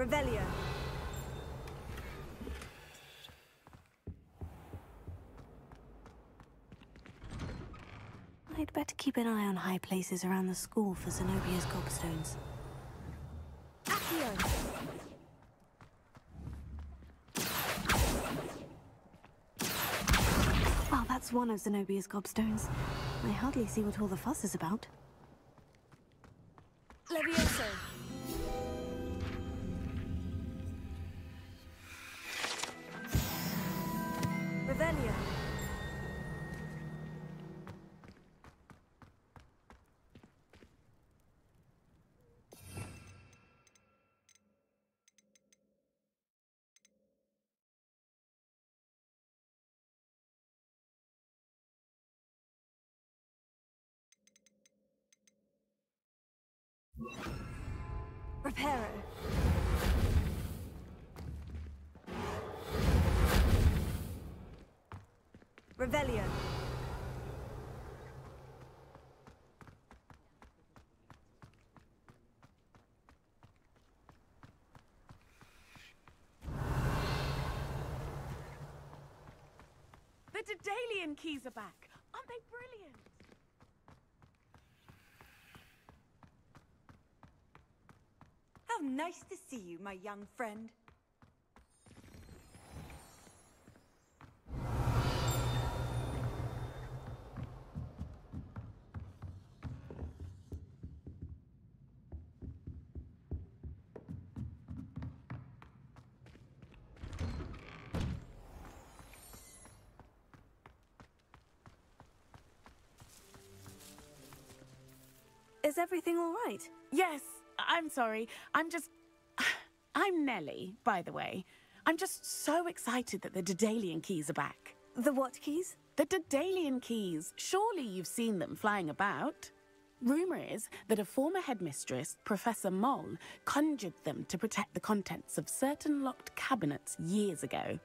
Revelio. I'd better keep an eye on high places around the school for Zenobia's gobstones. Accio. Well, that's one of Zenobia's gobstones. I hardly see what all the fuss is about. Levioso. Revelio. Reparo. Revelio. The Daedalian keys are back. Aren't they brilliant? How nice to see you, my young friend. Is everything all right? Yes, I'm sorry. I'm Nellie, by the way. I'm just so excited that the Daedalian keys are back. The what keys? The Daedalian keys. Surely you've seen them flying about. Rumour is that a former headmistress, Professor Moll, conjured them to protect the contents of certain locked cabinets years ago.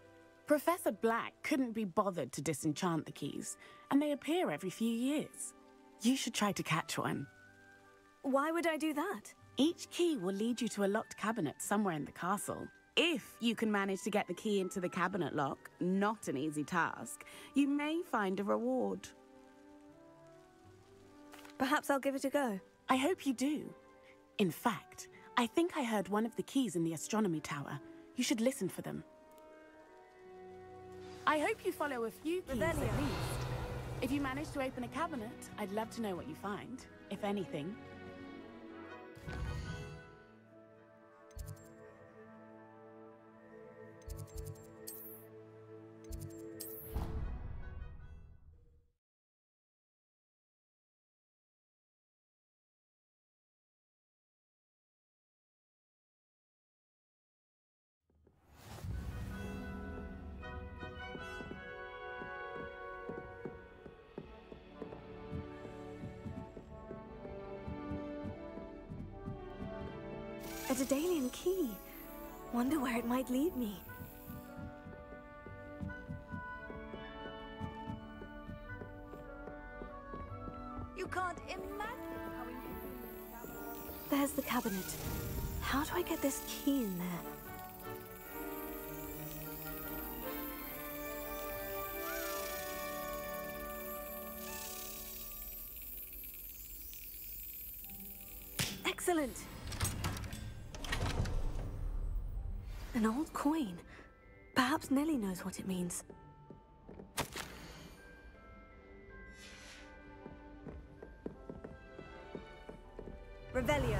Professor Black couldn't be bothered to disenchant the keys, and they appear every few years. You should try to catch one. Why would I do that? Each key will lead you to a locked cabinet somewhere in the castle. If you can manage to get the key into the cabinet lock, not an easy task, you may find a reward. Perhaps I'll give it a go. I hope you do. In fact, I think I heard one of the keys in the astronomy tower. You should listen for them. I hope you follow a few keys at least. If you manage to open a cabinet, I'd love to know what you find, if anything. A Daedalian key. Wonder where it might lead me. You can't imagine how inconvenient. There's the cabinet. How do I get this key in there? Excellent! An old coin. Perhaps Nellie knows what it means. Revelio.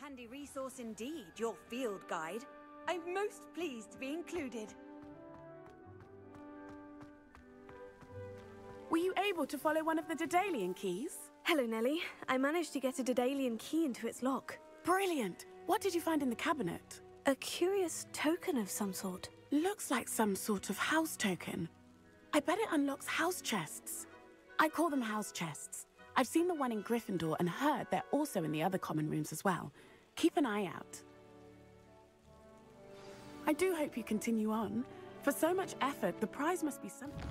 Handy resource indeed, your field guide. I'm most pleased to be included. Were you able to follow one of the Daedalian keys? Hello, Nellie. I managed to get a Daedalian key into its lock. Brilliant! What did you find in the cabinet? A curious token of some sort. Looks like some sort of house token. I bet it unlocks house chests. I call them house chests. I've seen the one in Gryffindor and heard they're also in the other common rooms as well. Keep an eye out. I do hope you continue on. For so much effort, the prize must be something.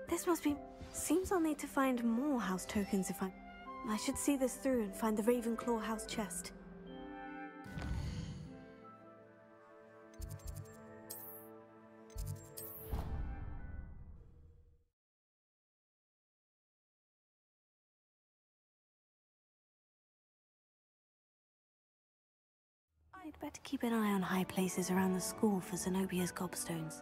This must be... Seems I'll need to find more house tokens if I should see this through and find the Ravenclaw house chest. I'd better keep an eye on high places around the school for Zenobia's gobstones.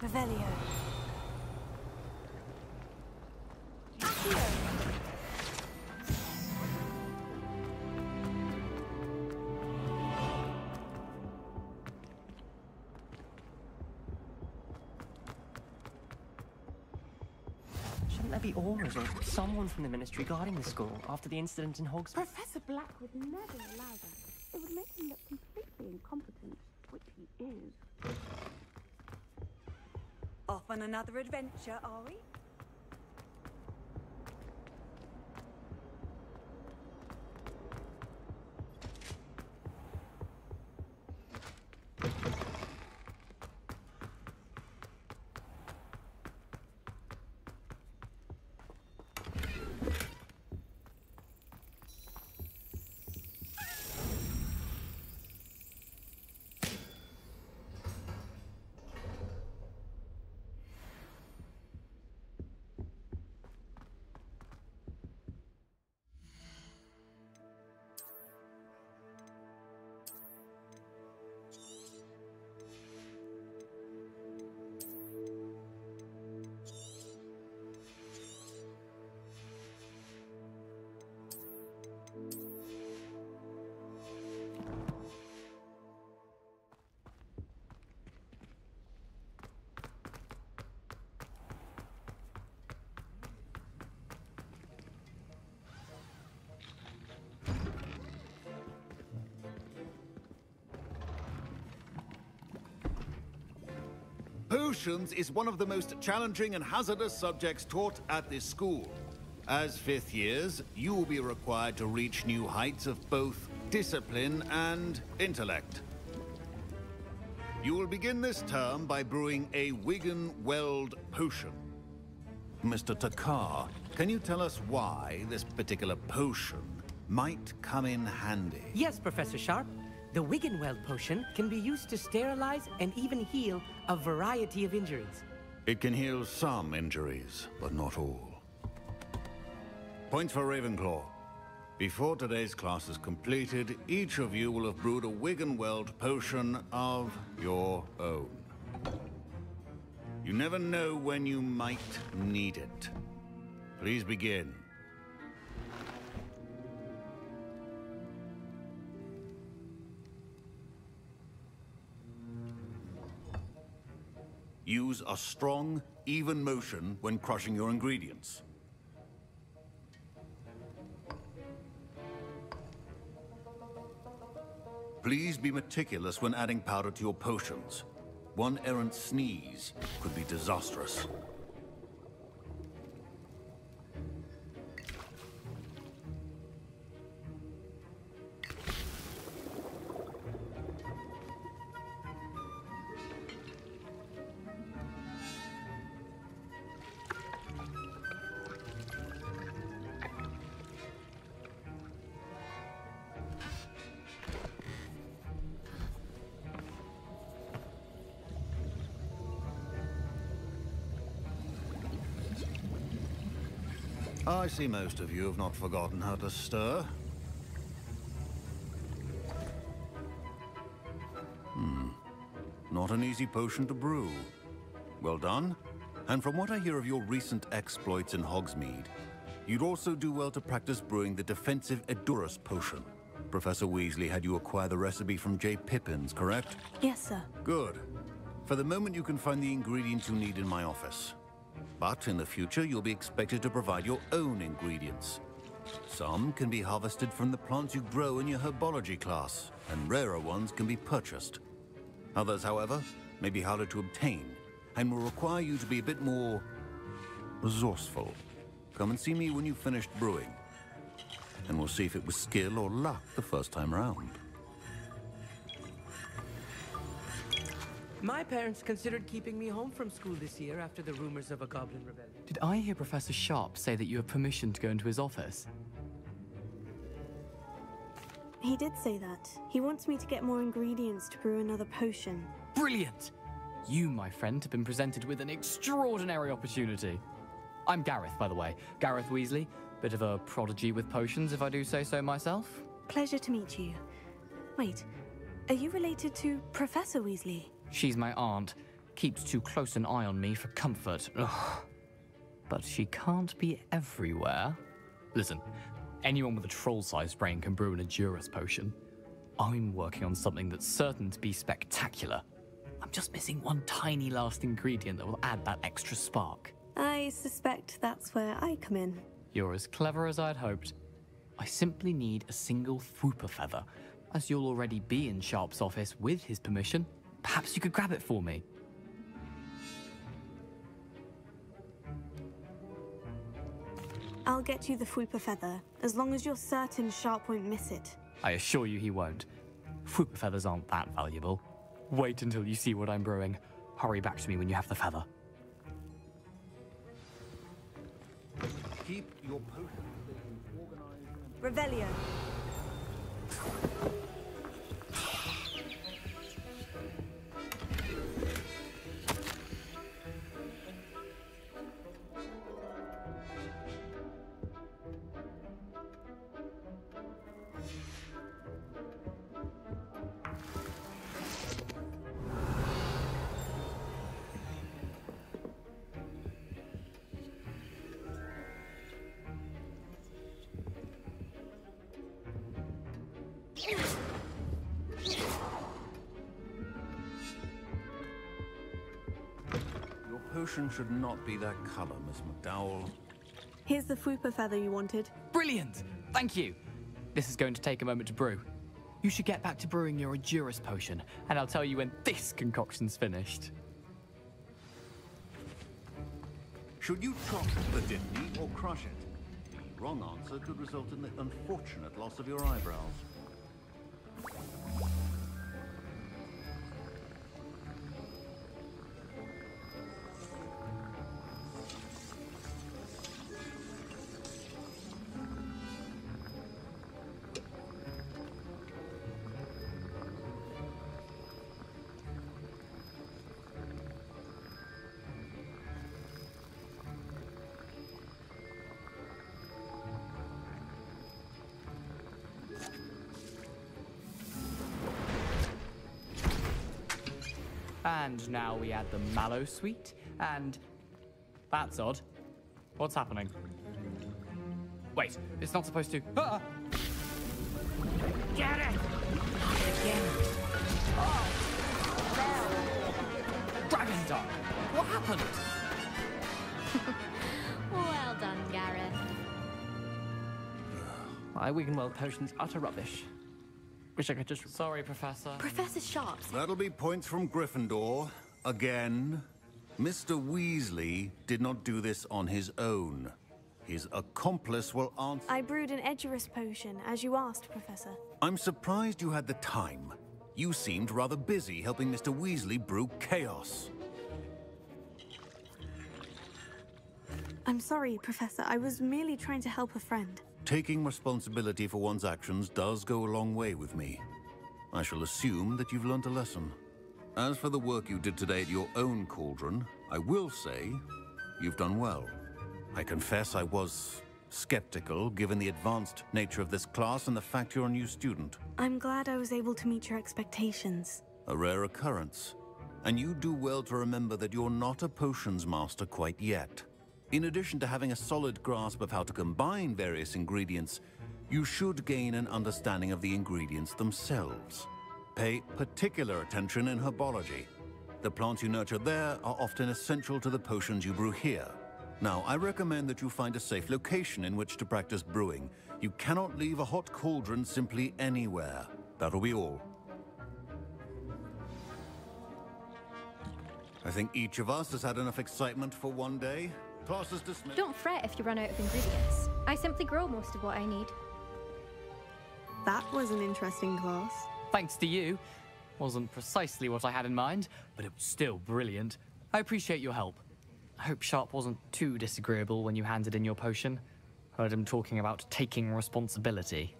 Revelio. Accio. Shouldn't there be auras or someone from the Ministry guarding the school after the incident in Hogsmeade? Professor Black would never allow that. It would make him look completely incompetent, which he is. Off on another adventure, are we? Potions is one of the most challenging and hazardous subjects taught at this school. As fifth years, you will be required to reach new heights of both discipline and intellect. You will begin this term by brewing a Wigan-Weld potion. Mr. Takar, can you tell us why this particular potion might come in handy? Yes, Professor Sharp. The Wigan-Weld potion can be used to sterilize and even heal a variety of injuries. It can heal some injuries, but not all. Points for Ravenclaw. Before today's class is completed, each of you will have brewed a Wigan-Weld potion of your own. You never know when you might need it. Please begin. Use a strong, even motion when crushing your ingredients. Please be meticulous when adding powder to your potions. One errant sneeze could be disastrous. I see most of you have not forgotten how to stir. Not an easy potion to brew. Well done. And from what I hear of your recent exploits in Hogsmeade, you'd also do well to practice brewing the defensive Edurus potion. Professor Weasley had you acquire the recipe from J. Pippin's, correct? Yes, sir. Good. For the moment, you can find the ingredients you need in my office. But in the future, you'll be expected to provide your own ingredients. Some can be harvested from the plants you grow in your herbology class, and rarer ones can be purchased. Others, however, may be harder to obtain, and will require you to be a bit more resourceful. Come and see me when you've finished brewing, and we'll see if it was skill or luck the first time round. My parents considered keeping me home from school this year after the rumors of a goblin rebellion. Did I hear Professor Sharp say that you have permission to go into his office? He did say that. He wants me to get more ingredients to brew another potion. Brilliant! You, my friend, have been presented with an extraordinary opportunity. I'm Gareth, by the way. Gareth Weasley. Bit of a prodigy with potions, if I do say so myself. Pleasure to meet you. Wait, are you related to Professor Weasley? She's my aunt. Keeps too close an eye on me for comfort. Ugh. But she can't be everywhere. Listen, anyone with a troll-sized brain can brew an Edurus potion. I'm working on something that's certain to be spectacular. I'm just missing one tiny last ingredient that will add that extra spark. I suspect that's where I come in. You're as clever as I'd hoped. I simply need a single Fwooper feather. As you'll already be in Sharp's office with his permission, perhaps you could grab it for me. I'll get you the Fwooper feather, as long as you're certain Sharp won't miss it. I assure you he won't. Fwooper feathers aren't that valuable. Wait until you see what I'm brewing. Hurry back to me when you have the feather. Keep your potions organized. Revelio. Your potion should not be that color, Miss McDowell. Here's the Fwooper feather you wanted. Brilliant! Thank you! This is going to take a moment to brew. You should get back to brewing your Edurus potion, and I'll tell you when this concoction's finished. Should you chop the Díky or crush it? The wrong answer could result in the unfortunate loss of your eyebrows. And now we add the mallow sweet, and... That's odd. What's happening? Wait, it's not supposed to... Ah! Get it! Again. Oh! Dragon Dog! What happened? Well done, Gareth. My Wiggenweld potion's utter rubbish. Wish I could just... Sorry, Professor. Professor Sharp. That'll be points from Gryffindor. Again. Mr. Weasley did not do this on his own. His accomplice will answer... I brewed an Edurus potion, as you asked, Professor. I'm surprised you had the time. You seemed rather busy helping Mr. Weasley brew chaos. I'm sorry, Professor. I was merely trying to help a friend. Taking responsibility for one's actions does go a long way with me. I shall assume that you've learnt a lesson. As for the work you did today at your own cauldron, I will say you've done well. I confess I was skeptical given the advanced nature of this class and the fact you're a new student. I'm glad I was able to meet your expectations. A rare occurrence. And you do well to remember that you're not a potions master quite yet. In addition to having a solid grasp of how to combine various ingredients, you should gain an understanding of the ingredients themselves. Pay particular attention in herbology. The plants you nurture there are often essential to the potions you brew here. Now, I recommend that you find a safe location in which to practice brewing. You cannot leave a hot cauldron simply anywhere. That'll be all. I think each of us has had enough excitement for one day. Class is dismissed. Don't fret if you run out of ingredients. I simply grow most of what I need. That was an interesting class. Thanks to you. Wasn't precisely what I had in mind, but it was still brilliant. I appreciate your help. I hope Sharp wasn't too disagreeable when you handed in your potion. Heard him talking about taking responsibility.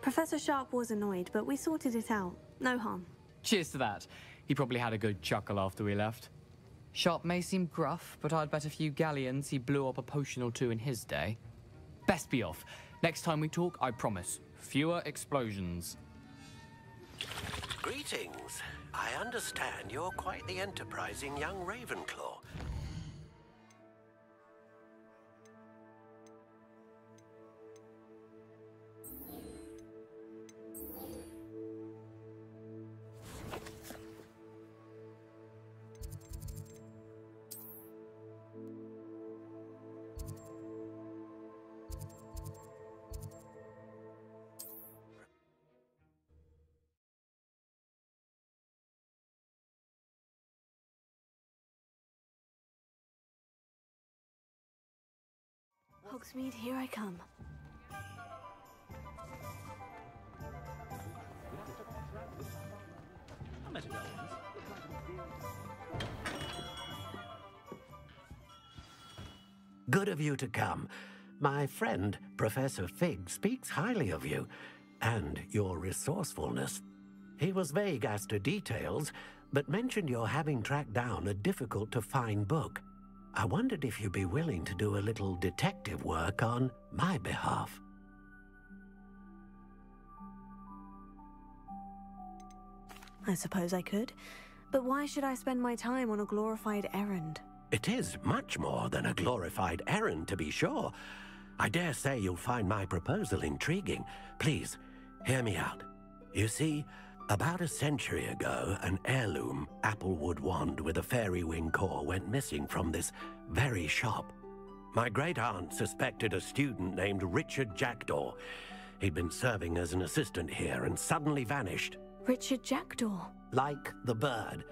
Professor Sharp was annoyed, but we sorted it out. No harm. Cheers to that. He probably had a good chuckle after we left. Sharp may seem gruff, but I'd bet a few galleons he blew up a potion or two in his day. Best be off. Next time we talk, I promise, fewer explosions. Greetings. I understand you're quite the enterprising young Ravenclaw. Hogsmeade, here I come. Good of you to come. My friend, Professor Fig, speaks highly of you and your resourcefulness. He was vague as to details, but mentioned your having tracked down a difficult-to-find book. I wondered if you'd be willing to do a little detective work on my behalf. I suppose I could, but why should I spend my time on a glorified errand? It is much more than a glorified errand, to be sure. I dare say you'll find my proposal intriguing. Please, hear me out. You see, about a century ago, an heirloom applewood wand with a fairy wing core went missing from this very shop. My great-aunt suspected a student named Richard Jackdaw. He'd been serving as an assistant here and suddenly vanished. Richard Jackdaw? Like the bird.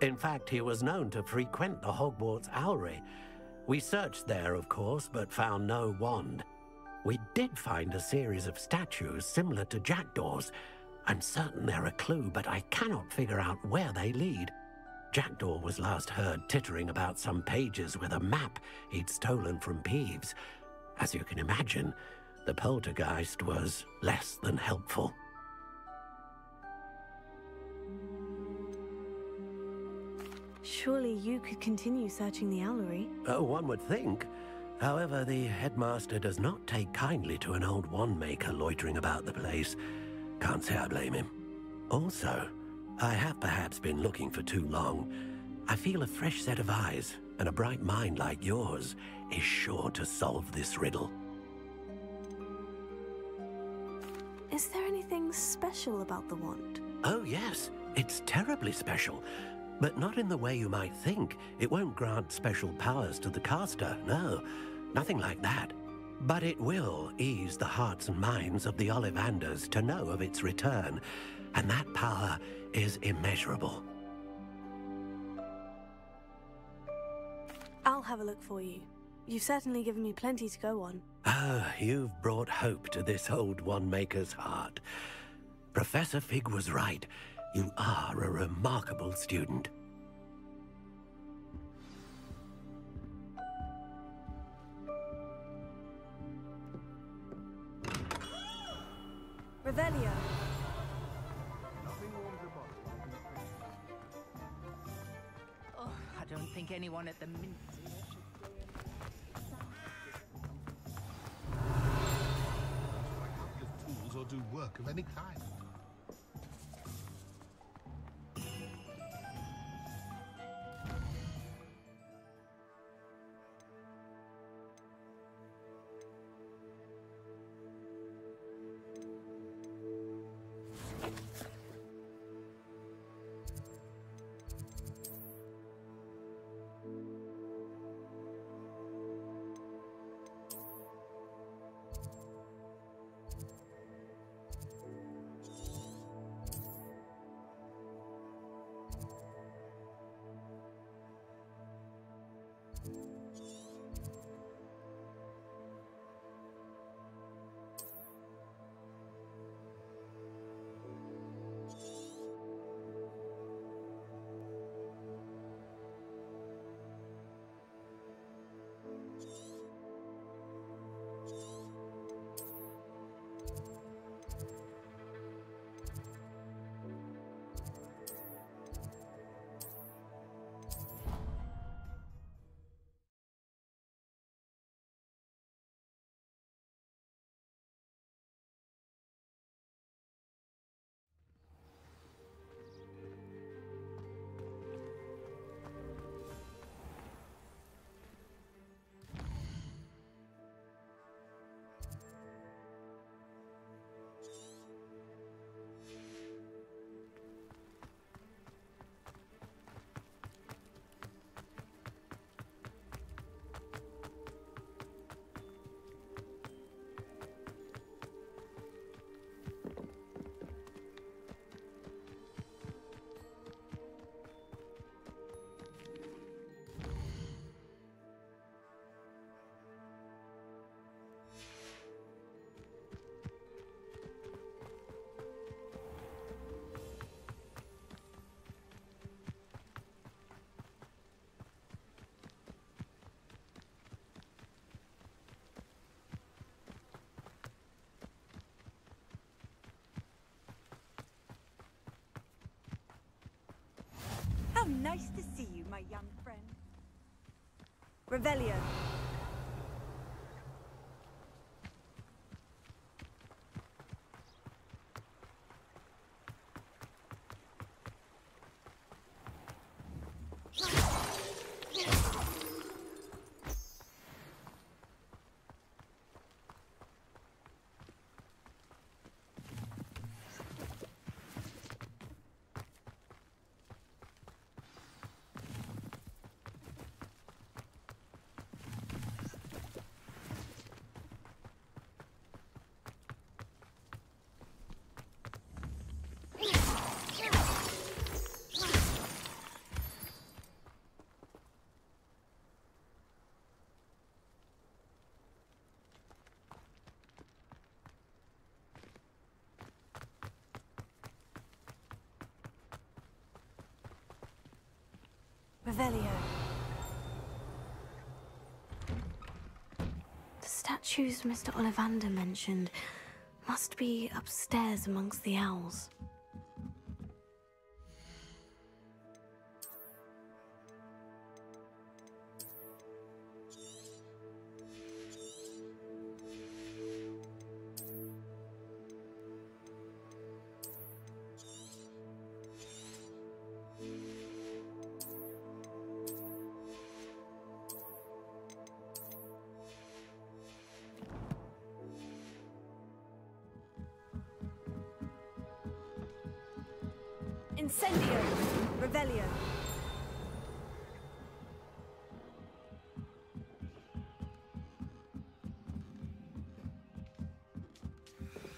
In fact, he was known to frequent the Hogwarts Owlery. We searched there, of course, but found no wand. We did find a series of statues similar to Jackdaw's. I'm certain they're a clue, but I cannot figure out where they lead. Jackdaw was last heard tittering about some pages with a map he'd stolen from Peeves. As you can imagine, the poltergeist was less than helpful. Surely you could continue searching the Owlery. Oh, one would think. However, the headmaster does not take kindly to an old wand-maker loitering about the place. Can't say I blame him. Also, I have perhaps been looking for too long. I feel a fresh set of eyes, and a bright mind like yours is sure to solve this riddle. Is there anything special about the wand? Oh yes, it's terribly special. But not in the way you might think. It won't grant special powers to the caster, no. Nothing like that. But it will ease the hearts and minds of the Ollivanders to know of its return, and that power is immeasurable. I'll have a look for you. You've certainly given me plenty to go on. Ah, you've brought hope to this old wand-maker's heart. Professor Fig was right. You are a remarkable student. Revelio. Oh, I don't think anyone at the mint. do work of any kind. How nice to see you, my young friend. Revelio. Revelio. The statues Mr. Ollivander mentioned must be upstairs amongst the owls. Incendio. Revelio.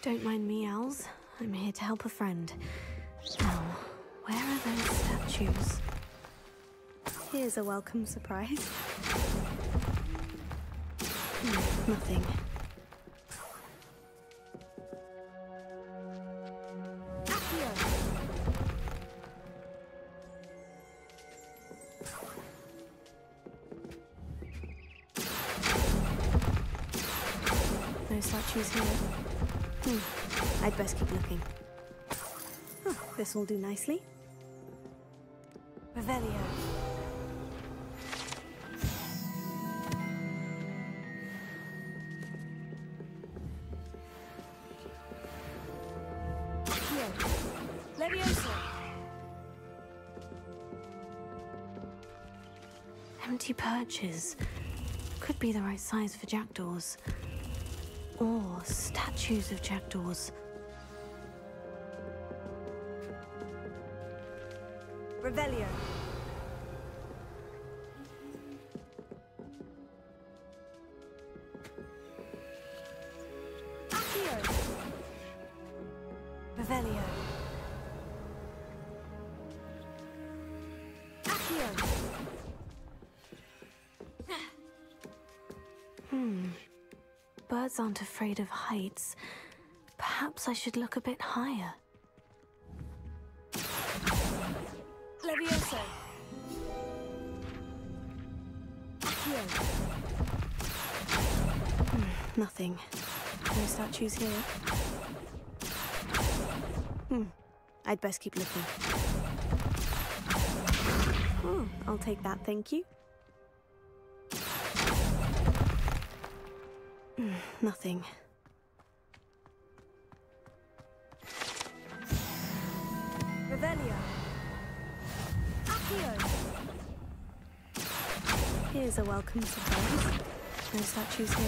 Don't mind me, owls. I'm here to help a friend. Now, where are those statues? Here's a welcome surprise. Nothing. No statues here. I'd best keep looking. Oh, this will do nicely. Revelio. Empty perches. Could be the right size for jackdaws. Or statues of jackdaws. Revelio. Accio. Revelio. Accio. Birds aren't afraid of heights. Perhaps I should look a bit higher. Levioso. Accio. Nothing. No statues here. I'd best keep looking. Oh, I'll take that, thank you. Nothing. Revelio. Accio. Here's a welcome surprise. No statues here.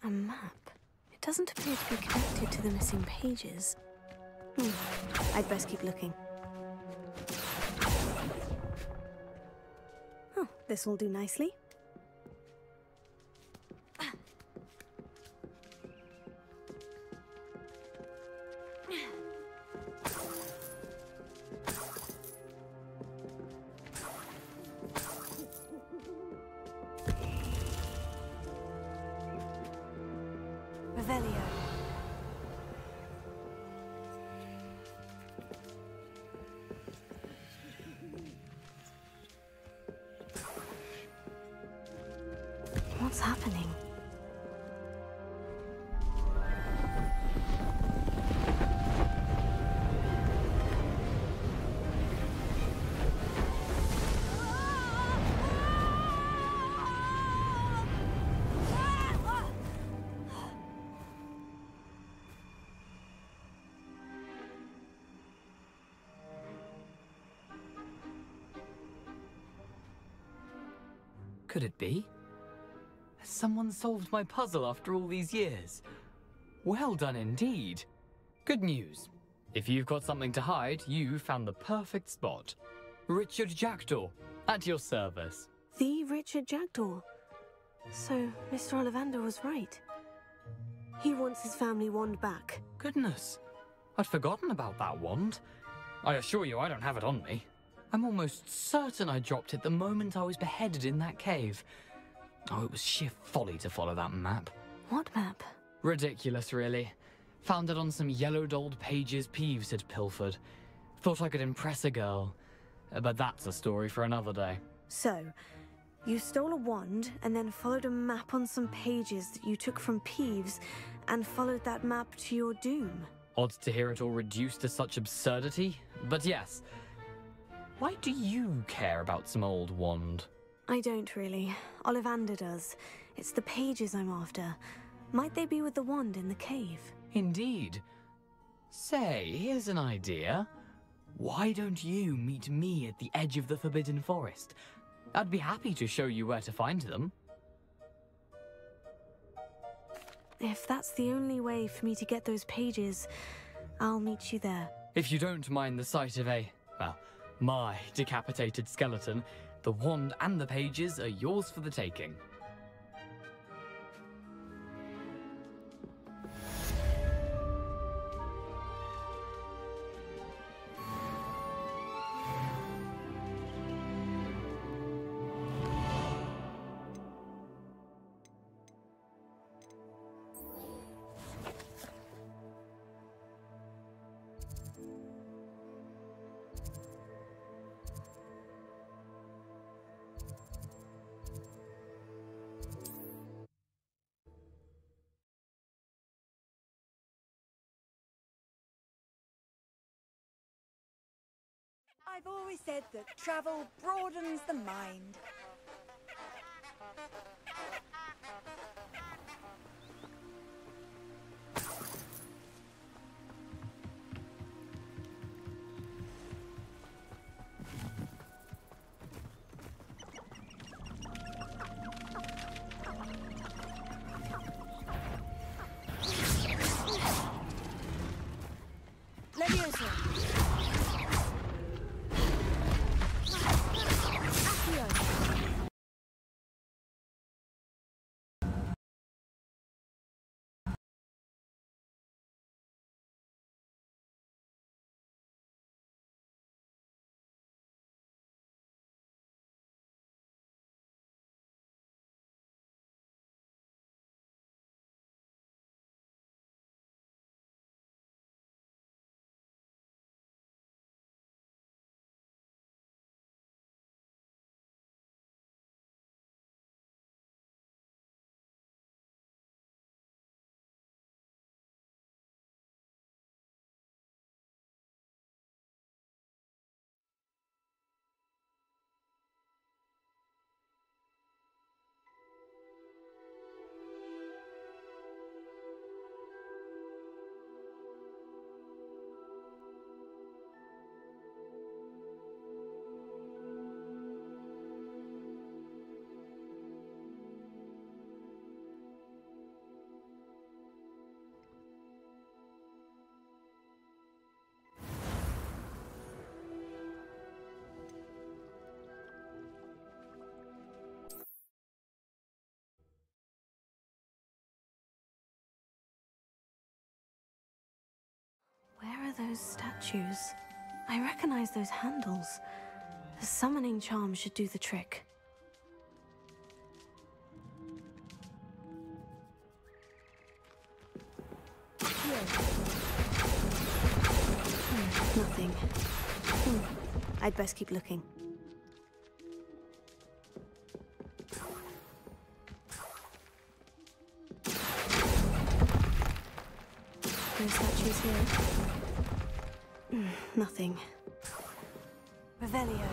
A map. It doesn't appear to be connected to the missing pages. I'd best keep looking. Oh, this will do nicely. Revelio. What's happening? Could it be? Has someone solved my puzzle after all these years? Well done indeed. Good news. If you've got something to hide, you found the perfect spot. Richard Jackdaw, at your service. The Richard Jackdaw. So, Mr. Ollivander was right. He wants his family wand back. Goodness, I'd forgotten about that wand. I assure you I don't have it on me. I'm almost certain I dropped it the moment I was beheaded in that cave. Oh, it was sheer folly to follow that map. What map? Ridiculous, really. Found it on some yellowed old pages Peeves had pilfered. Thought I could impress a girl. But that's a story for another day. So, you stole a wand and then followed a map on some pages that you took from Peeves and followed that map to your doom. Odd to hear it all reduced to such absurdity, but yes. Why do you care about some old wand? I don't really. Ollivander does. It's the pages I'm after. Might they be with the wand in the cave? Indeed. Say, here's an idea. Why don't you meet me at the edge of the Forbidden Forest? I'd be happy to show you where to find them. If that's the only way for me to get those pages, I'll meet you there. If you don't mind the sight of my decapitated skeleton, the wand and the pages are yours for the taking. I've always said that travel broadens the mind. Those statues. I recognize those handles. The summoning charm should do the trick. Nothing. I'd best keep looking. No statues here. Nothing. Revelio.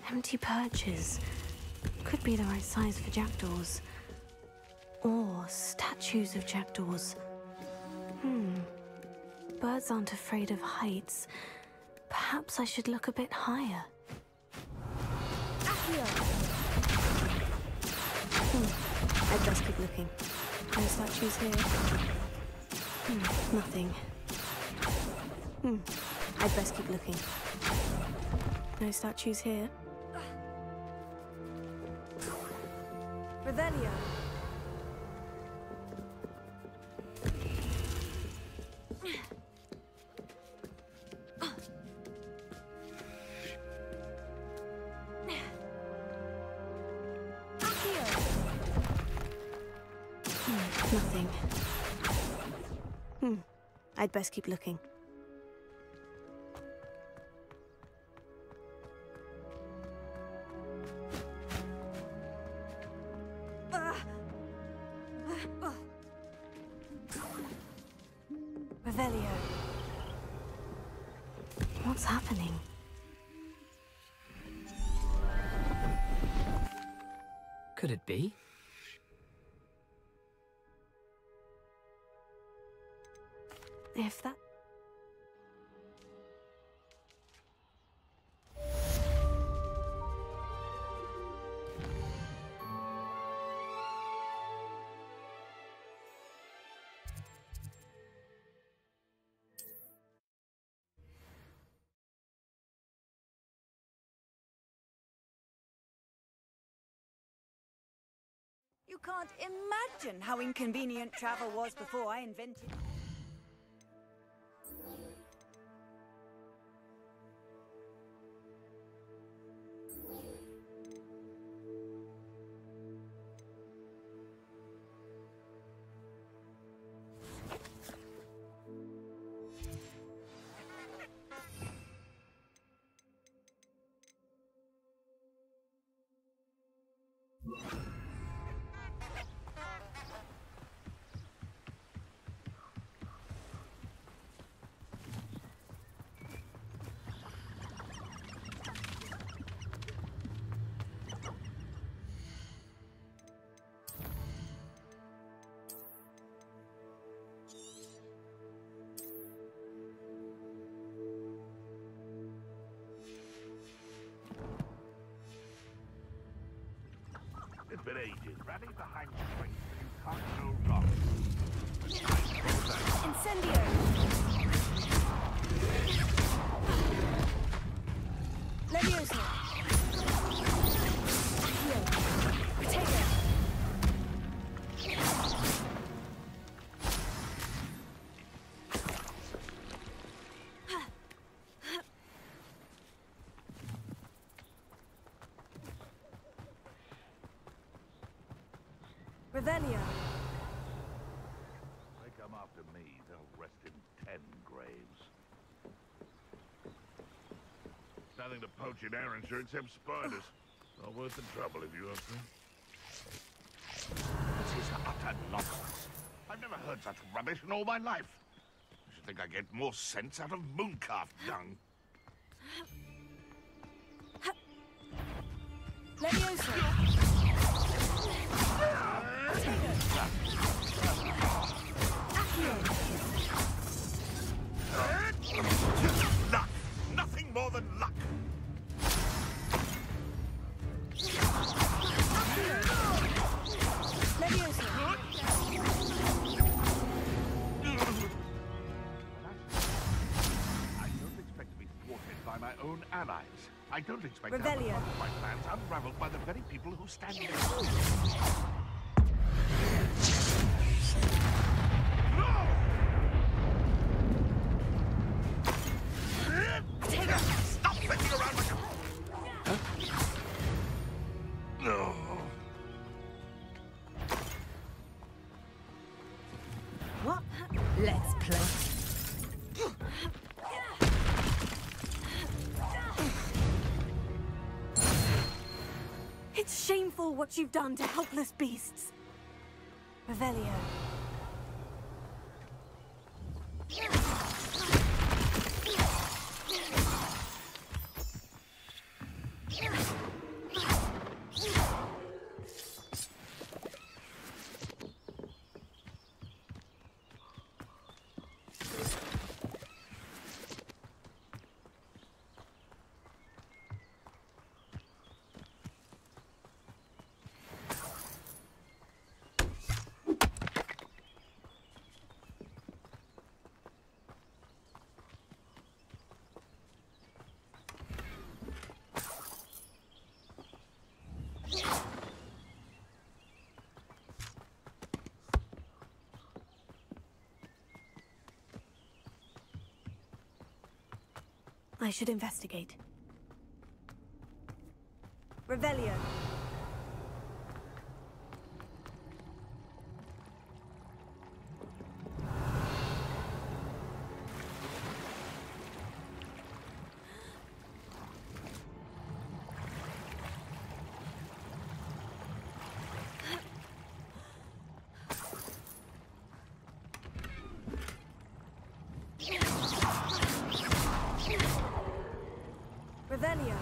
Empty perches. Could be the right size for jackdaws. Or statues of jackdaws. Birds aren't afraid of heights. Perhaps I should look a bit higher. I'd best keep looking. No statues here. Nothing. I'd best keep looking. No statues here. Revelio. Nothing. I'd best keep looking. Revelio. What's happening? Could it be? If that... You can't imagine how inconvenient travel was before I invented... It's been ages, running behind the train, you can't go wrong. Incendio! Leviosa! Take it! Revelio. They come after me, they'll rest in 10 graves. Nothing to poach in Ayrshire except spiders. Not worth the trouble if you ask me. This is utter nonsense. I've never heard such rubbish in all my life. I should think I get more sense out of mooncalf dung. Leviosa. Luck! Nothing more than luck! I don't expect to be thwarted by my own allies. I don't expect to have my plans unraveled by the very people who stand next to me. No! It's shameful what you've done to helpless beasts. Revelio. I should investigate. Revelio. Revelio.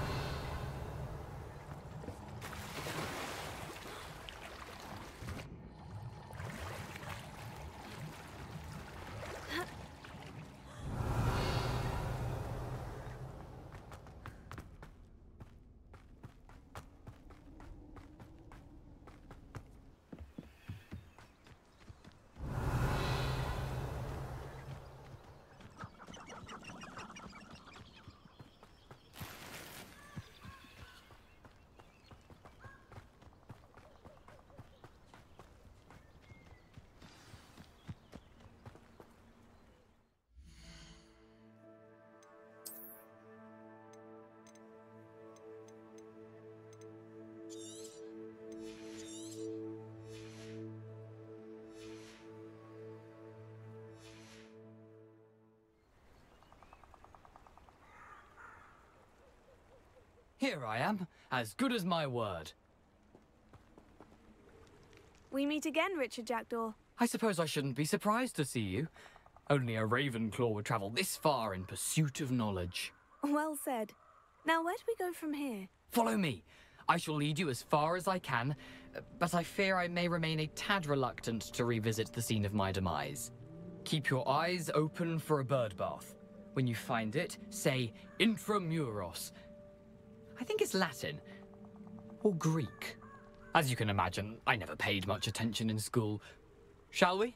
Here I am, as good as my word. We meet again, Richard Jackdaw. I suppose I shouldn't be surprised to see you. Only a Ravenclaw would travel this far in pursuit of knowledge. Well said. Now, where do we go from here? Follow me. I shall lead you as far as I can, but I fear I may remain a tad reluctant to revisit the scene of my demise. Keep your eyes open for a bird bath. When you find it, say intramuros. I think it's Latin, or Greek. As you can imagine, I never paid much attention in school. Shall we?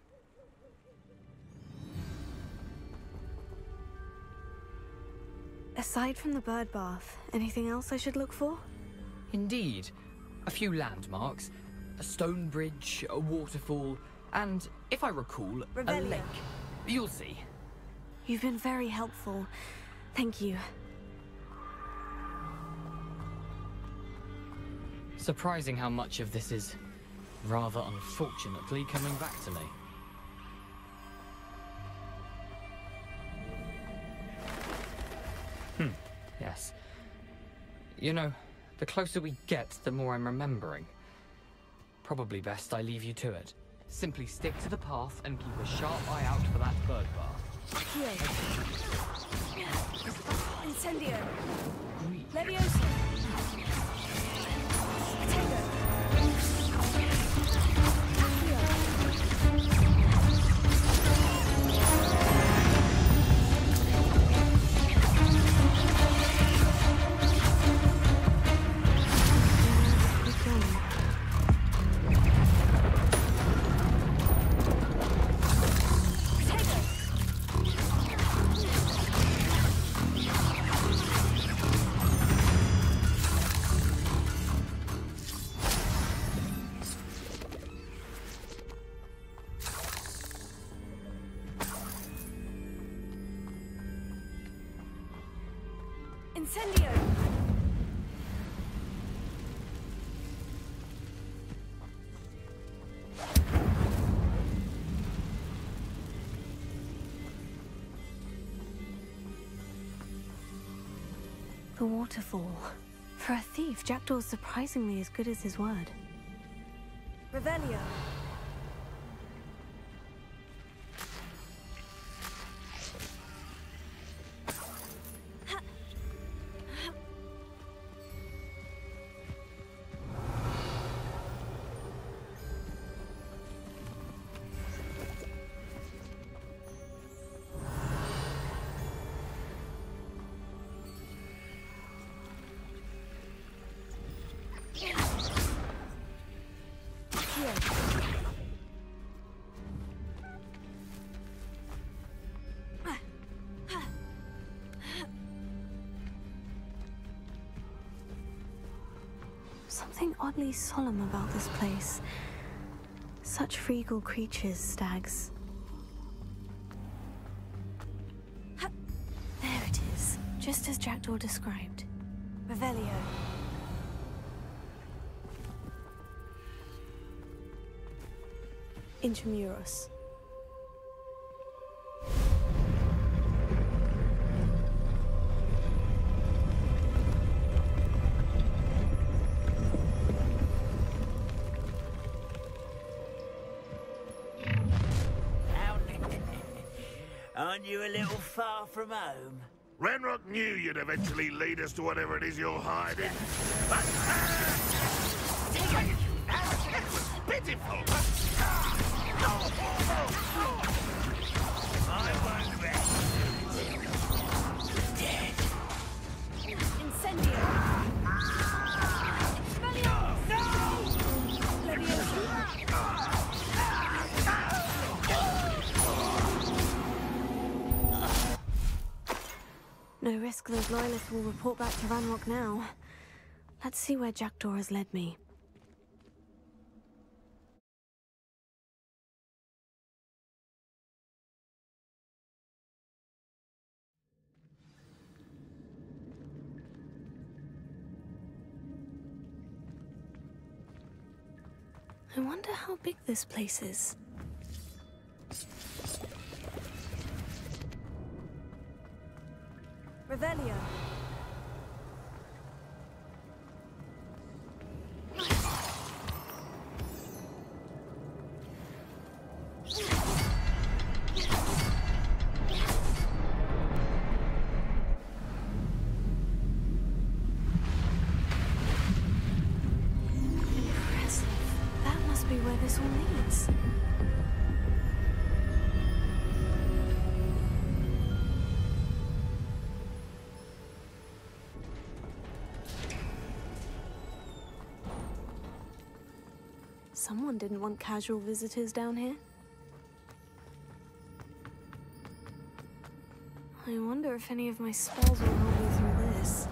Aside from the bird bath, anything else I should look for? Indeed. A few landmarks, a stone bridge, a waterfall, and, if I recall, a lake. You'll see. You've been very helpful. Thank you. Surprising how much of this is, rather unfortunately, coming back to me. Yes. You know, the closer we get, the more I'm remembering. Probably best I leave you to it. Simply stick to the path and keep a sharp eye out for that bird bath. Here. Incendio. Leviosa. Incendio! The waterfall. For a thief, Jackdaw's surprisingly as good as his word. Revelio. Something oddly solemn about this place. Such regal creatures, stags. There it is, just as Jackdaw described. Revelio. Intramuros. Aren't you a little far from home? Renrock knew you'd eventually lead us to whatever it is you're hiding. Pitiful! I won't rest. Dead. Incendio! No risk those loyalists will report back to Ranrock now. Let's see where Jackdaw has led me. I wonder how big this place is. Revelio. Impressive. That must be where this all leads. Someone didn't want casual visitors down here. I wonder if any of my spells will help me through this.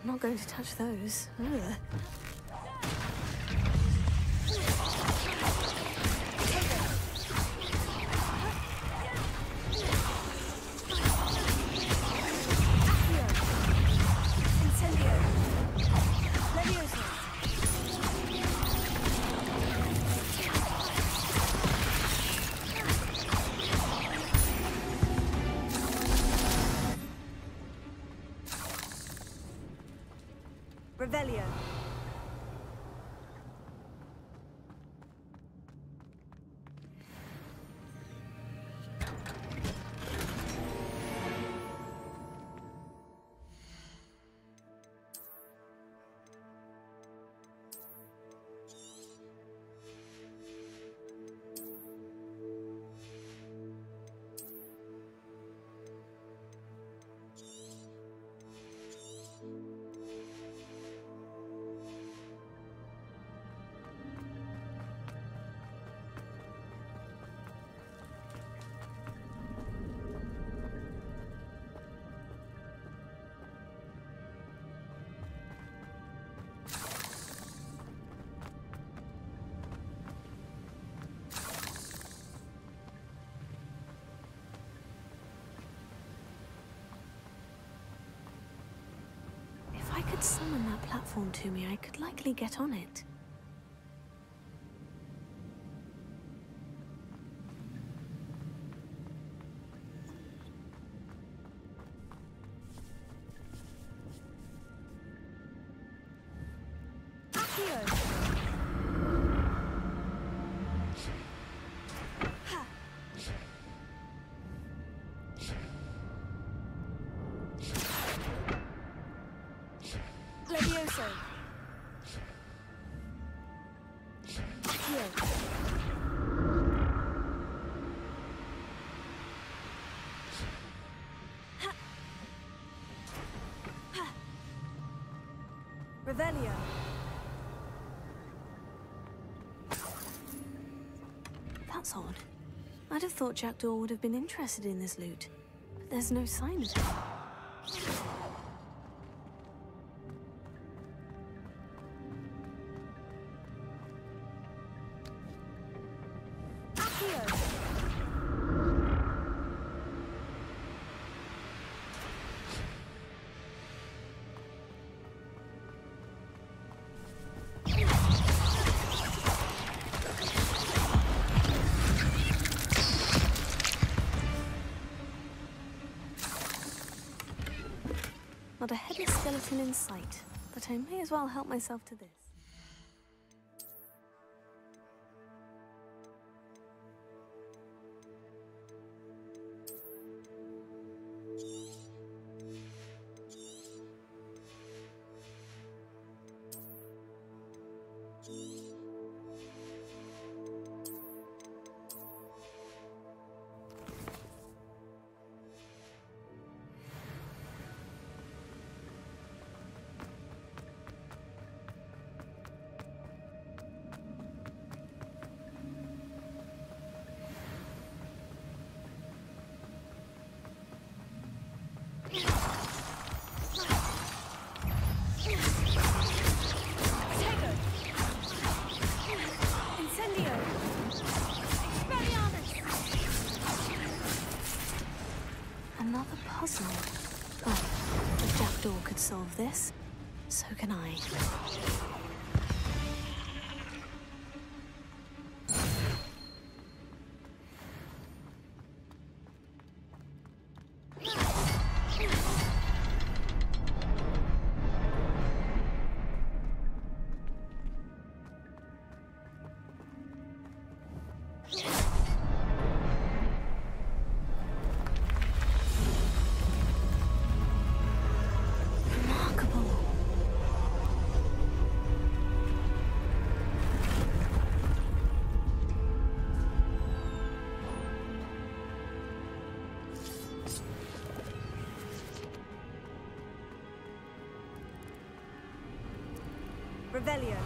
I'm not going to touch those. Ugh. Revelio. could summon that platform to me, I could likely get on it. Revelio. That's odd. I'd have thought Jackdaw would have been interested in this loot, but there's no sign of it. Not a headless skeleton in sight, but I may as well help myself to this. Another puzzle. Oh, if Jackdaw could solve this, so can I. Revelio.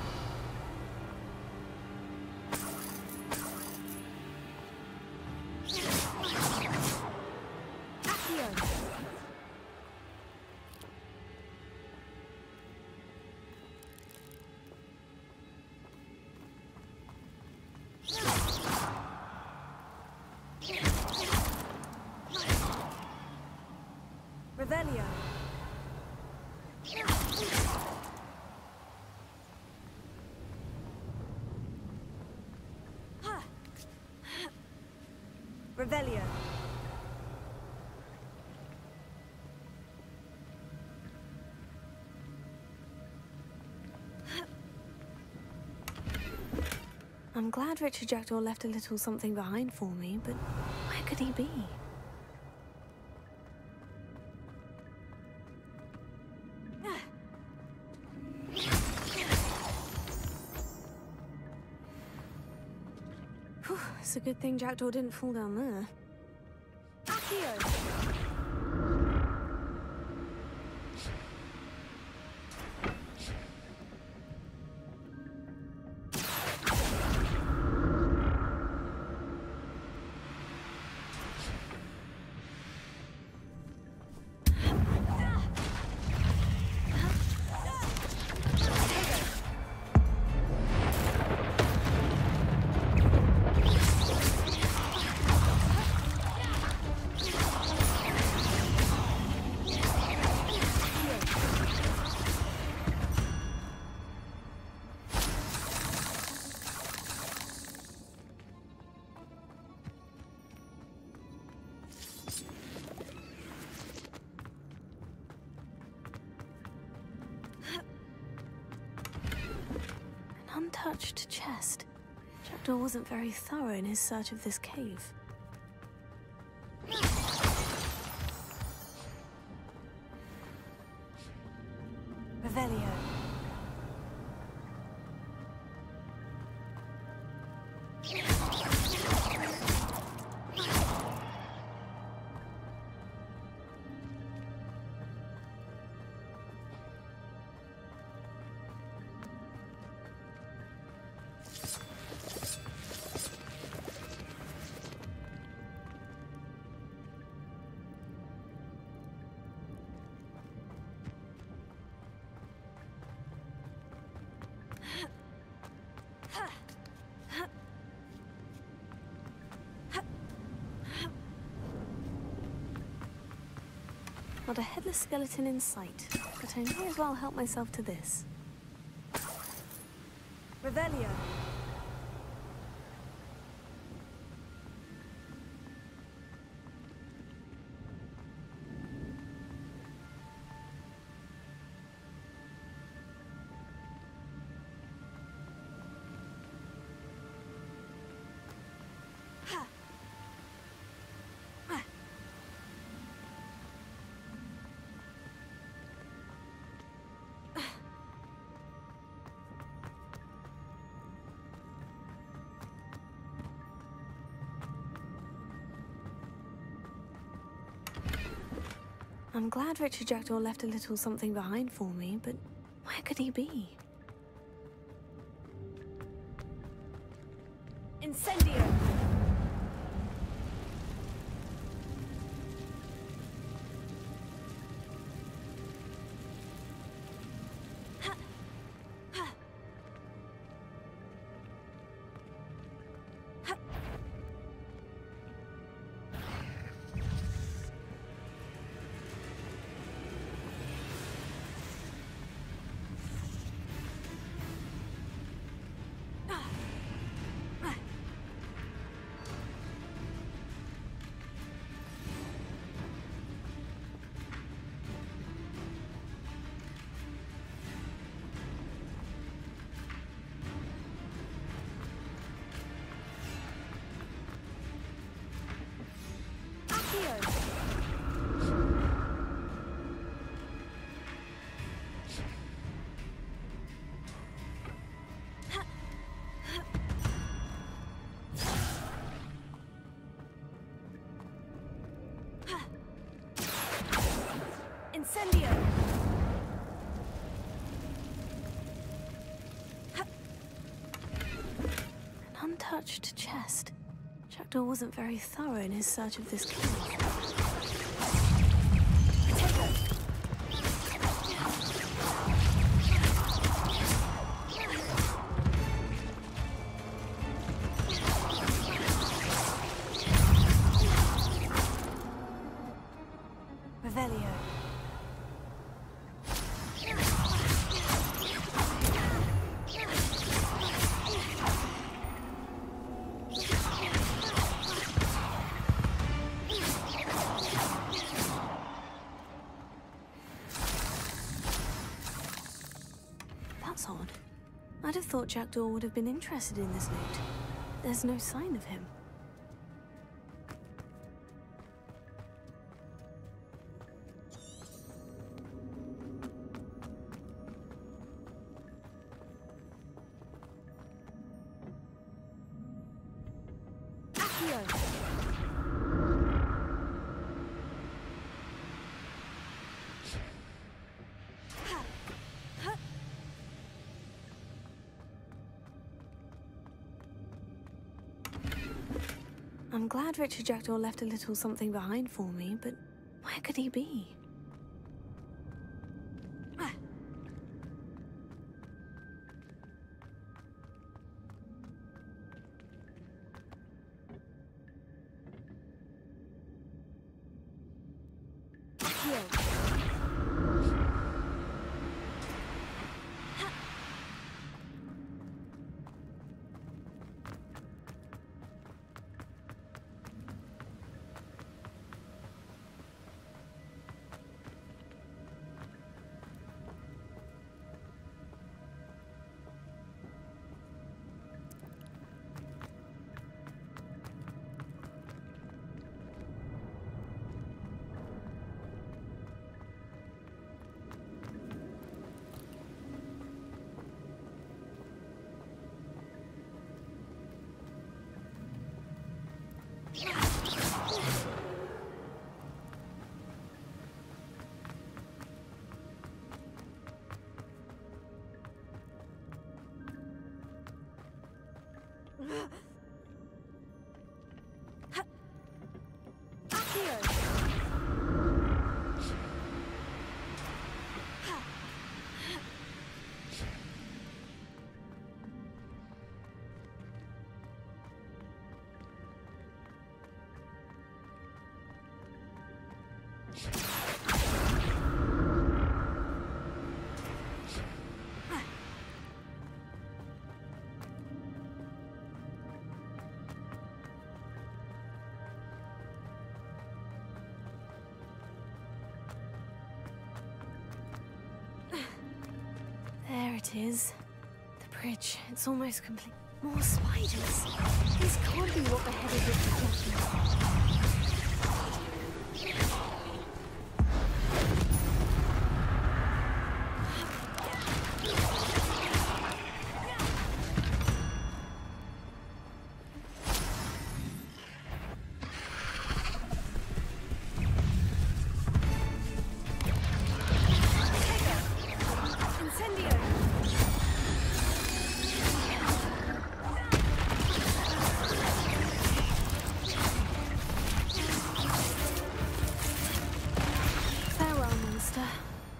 Revelio. Revelio. I'm glad Richard Jackdaw left a little something behind for me, but where could he be? Whew, it's a good thing Jackdaw didn't fall down there. untouched chest. Jackdaw wasn't very thorough in his search of this cave. Revelio. Not a headless skeleton in sight, but I may as well help myself to this. Revelio. I'm glad Richard Jackdaw left a little something behind for me, but where could he be? Incendio! Incendio! An untouched chest. Jackdaw wasn't very thorough in his search of this cave. That's odd. I'd have thought Jackdaw would have been interested in this note. There's no sign of him. I'm glad Richard Jackdaw left a little something behind for me, but where could he be? it is. The bridge. It's almost complete. More spiders. This can't be what the head of this is.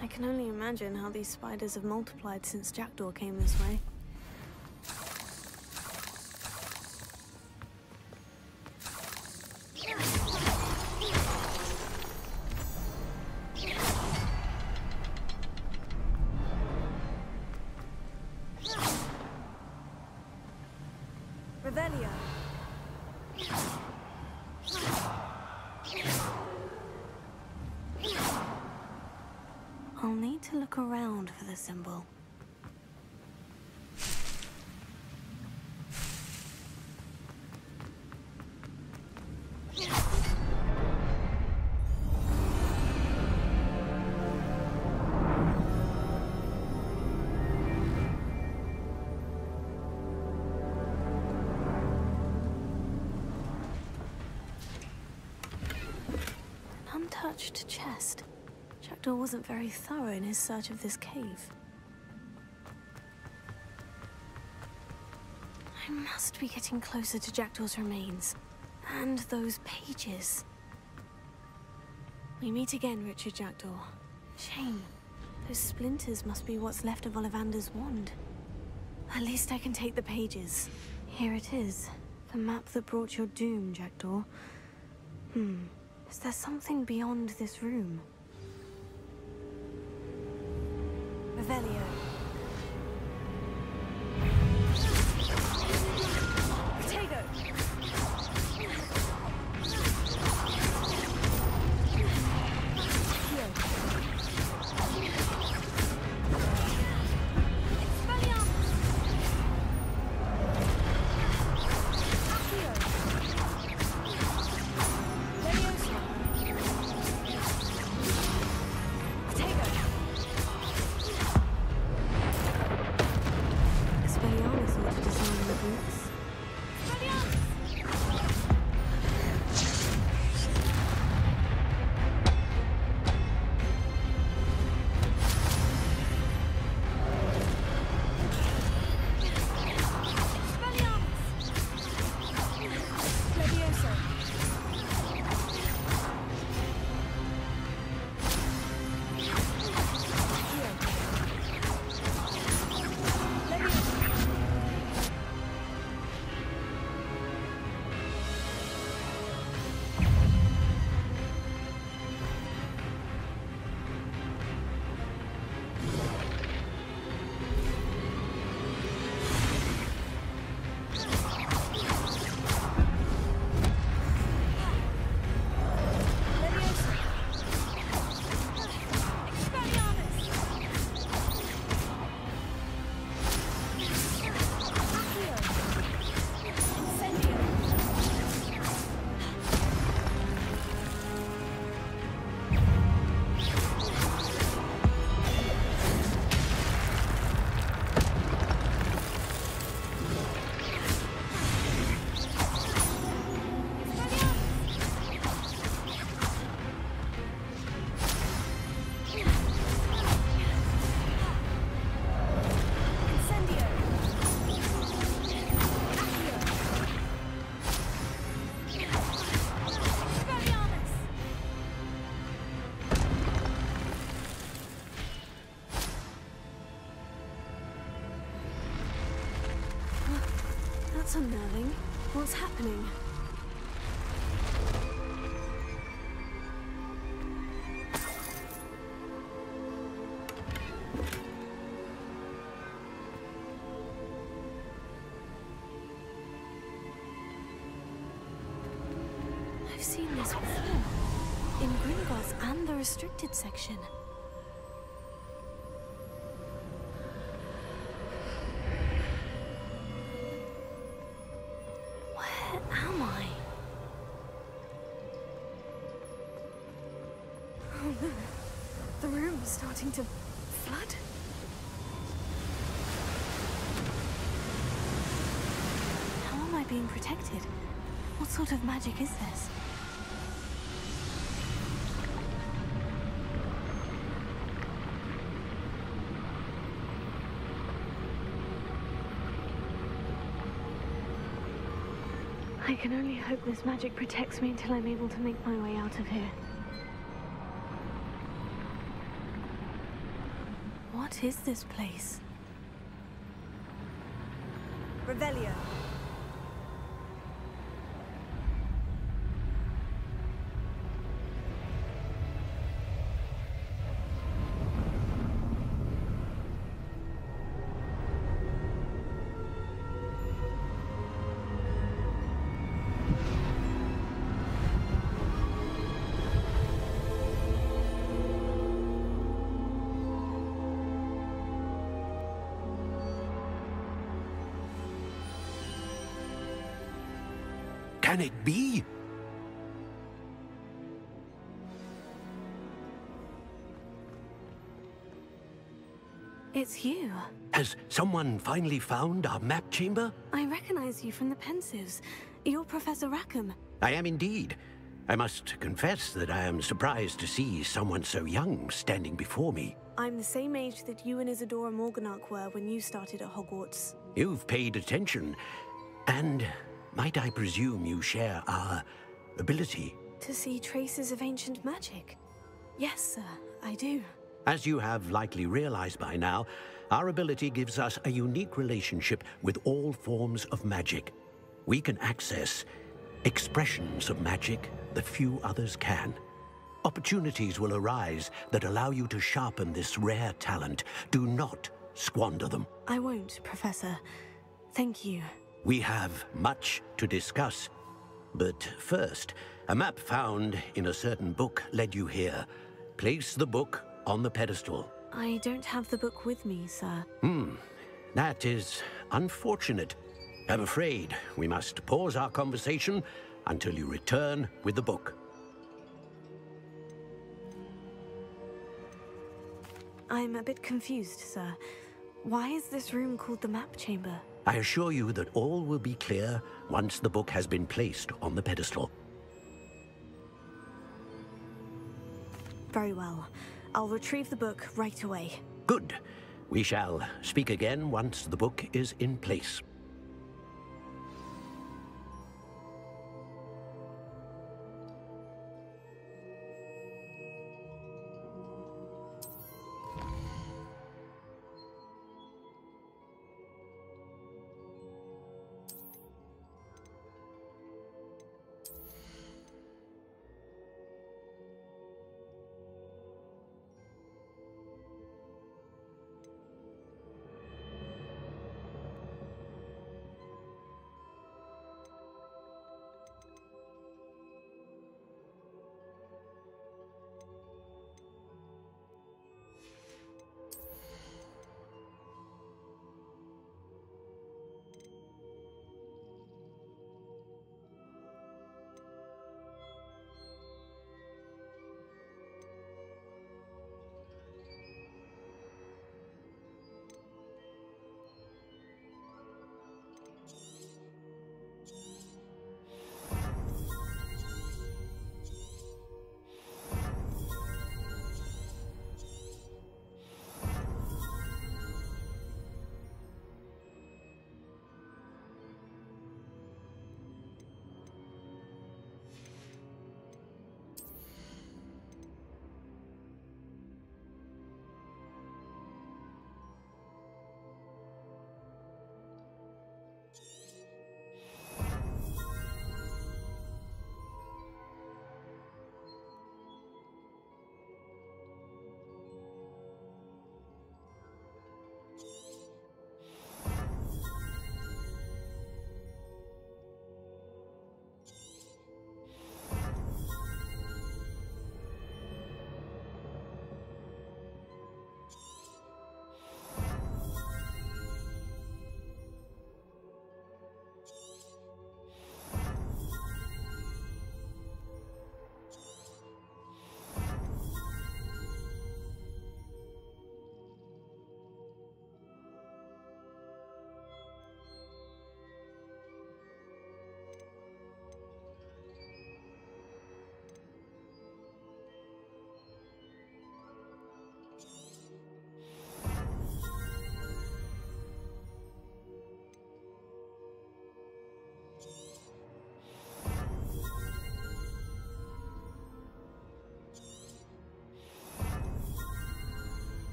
I can only imagine how these spiders have multiplied since Jackdaw came this way. Revelio. I'll need to look around for the symbol. An untouched chest. Jackdaw wasn't very thorough in his search of this cave. I must be getting closer to Jackdaw's remains. And those pages. We meet again, Richard Jackdaw. Shame. Those splinters must be what's left of Ollivander's wand. At least I can take the pages. Here it is. The map that brought your doom, Jackdaw. Is there something beyond this room? Revelio. Potato. That's unnerving. What's happening? I've seen this before. In Gringotts and the restricted section. starting to flood? How am I being protected? What sort of magic is this? I can only hope this magic protects me until I'm able to make my way out of here. What is this place? Revelio. Can it be? It's you. Has someone finally found our map chamber? I recognize you from the Pensives. You're Professor Rackham. I am indeed. I must confess that I am surprised to see someone so young standing before me. I'm the same age that you and Isadora Morganach were when you started at Hogwarts. You've paid attention, and might I presume you share our ability? To see traces of ancient magic? Yes, sir, I do. As you have likely realized by now, our ability gives us a unique relationship with all forms of magic. We can access expressions of magic that few others can. Opportunities will arise that allow you to sharpen this rare talent. Do not squander them. I won't, Professor. Thank you. We have much to discuss. But first, a map found in a certain book led you here. Place the book on the pedestal. I don't have the book with me, sir. That is unfortunate. I'm afraid we must pause our conversation until you return with the book. I'm a bit confused, sir. Why is this room called the map chamber? I assure you that all will be clear once the book has been placed on the pedestal. Very well. I'll retrieve the book right away. Good. We shall speak again once the book is in place.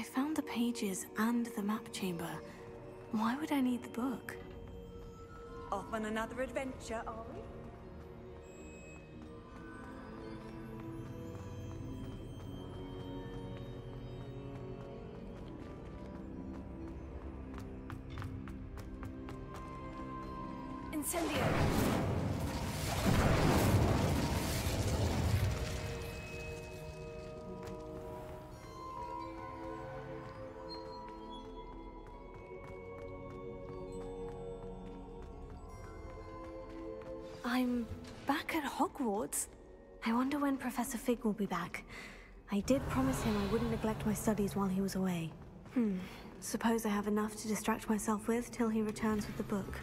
I found the pages and the map chamber. Why would I need the book? Off on another adventure, are we? Incendio! I'm back at Hogwarts. I wonder when Professor Fig will be back. I did promise him I wouldn't neglect my studies while he was away. Suppose I have enough to distract myself with till he returns with the book.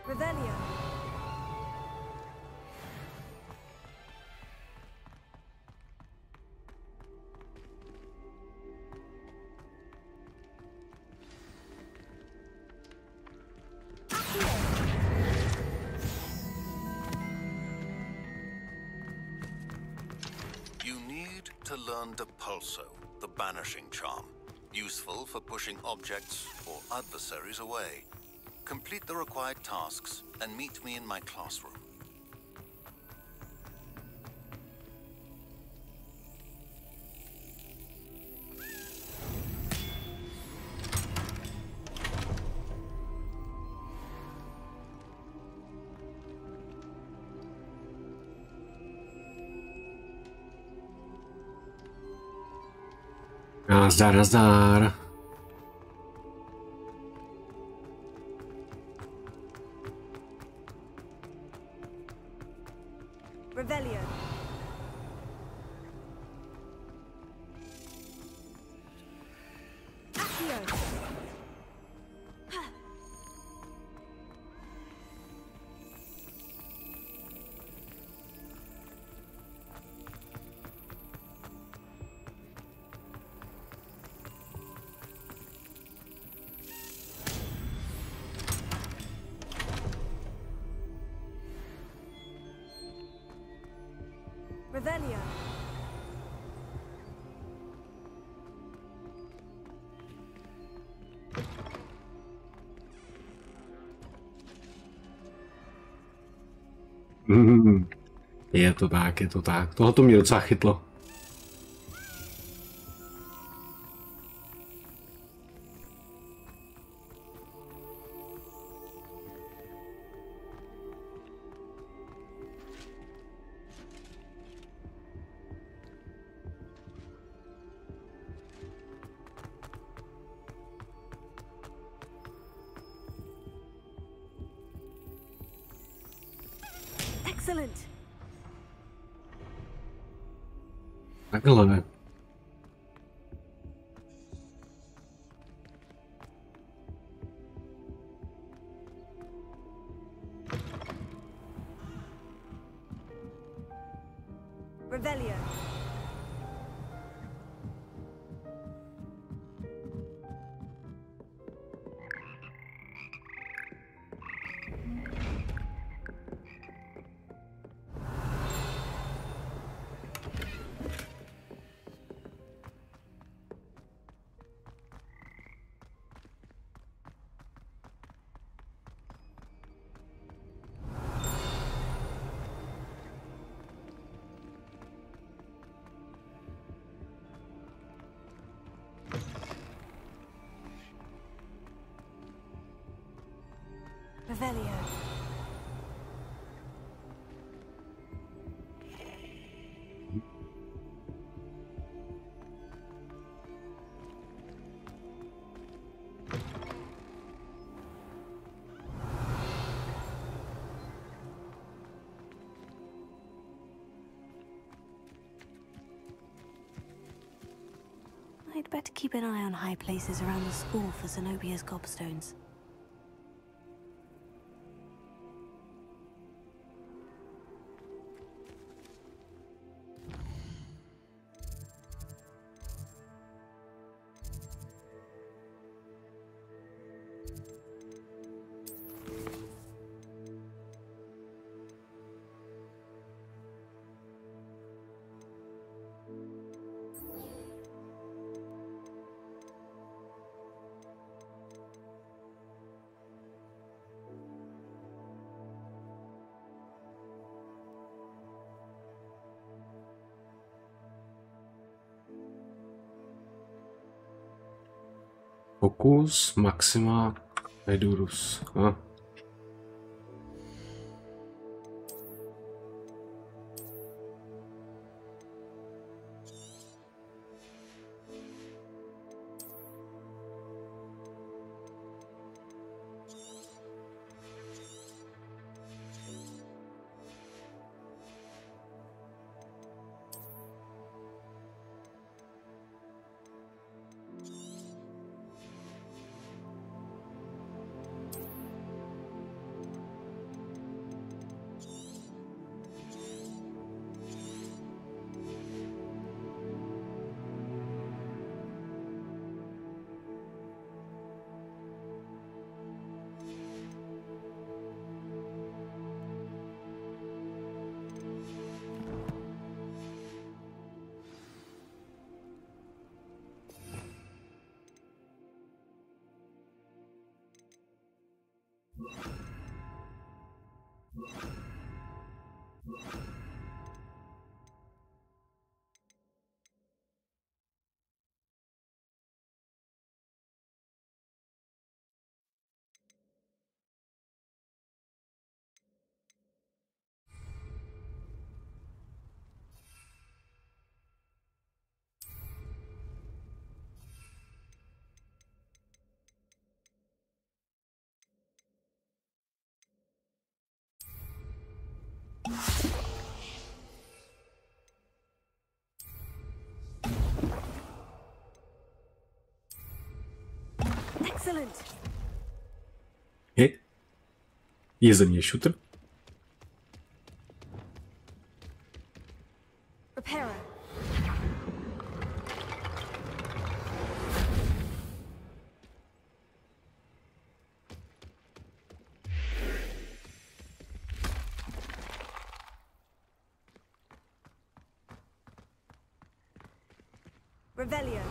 Revelio. You need to learn Depulso, the banishing charm, useful for pushing objects or adversaries away. Complete the required tasks and meet me in my classroom. Nazdar, nazdar. Revelio. Accio. Revelio. Je to tak, je to tak. Tohle to mě docela chytlo. Excellent. Takhle. Revelio. Revelio. I'd better keep an eye on high places around the school for Zenobia's gobstones. Pokus, Maxima, Edurus. Excellent. Je ze mě shooter? Repairer. Revelio.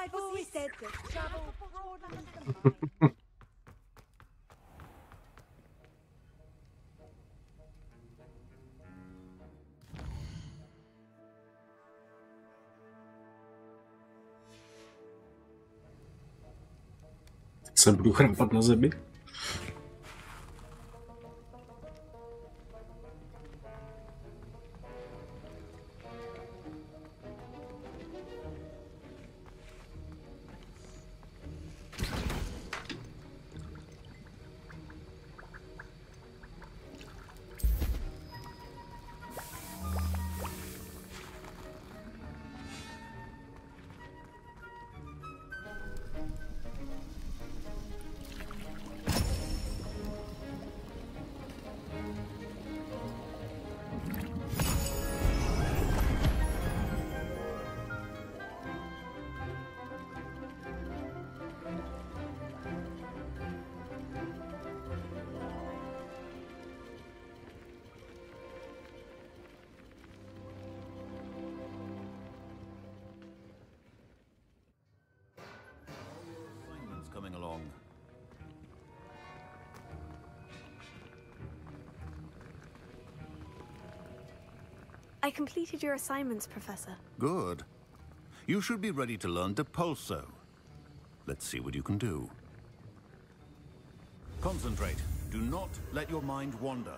I've always said that travel broadens the mind. Se budu chrapat na zemi. Coming along. I completed your assignments, Professor. Good. You should be ready to learn Depulso. Let's see what you can do. Concentrate. Do not let your mind wander.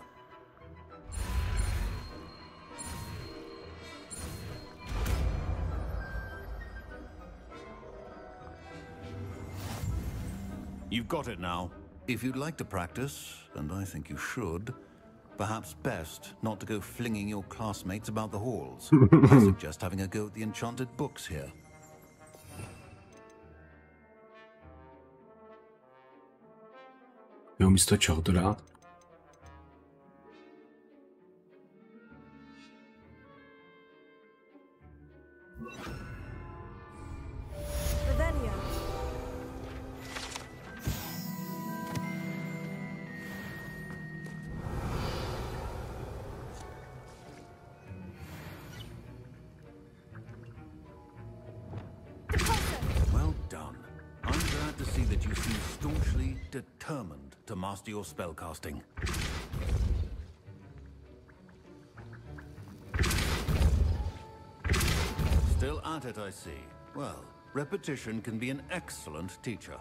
You've got it now. If you'd like to practice, and I think you should, perhaps best not to go flinging your classmates about the halls. I suggest having a go at the enchanted books here. Jo, místo čeho to dát? staunchly determined to master your spellcasting. Still at it, I see. Well, repetition can be an excellent teacher.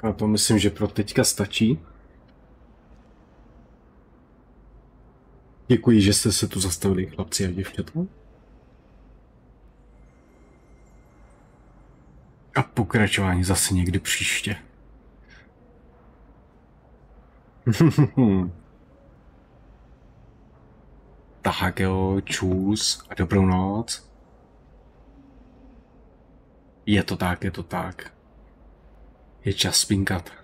A to myslím, že pro teďka stačí. Děkuji, že jste se tu zastavili, chlapci a děvčata. A pokračování zase někdy příště. Tak jo, čus a dobrou noc. Je to tak, je to tak. Je čas spinkat.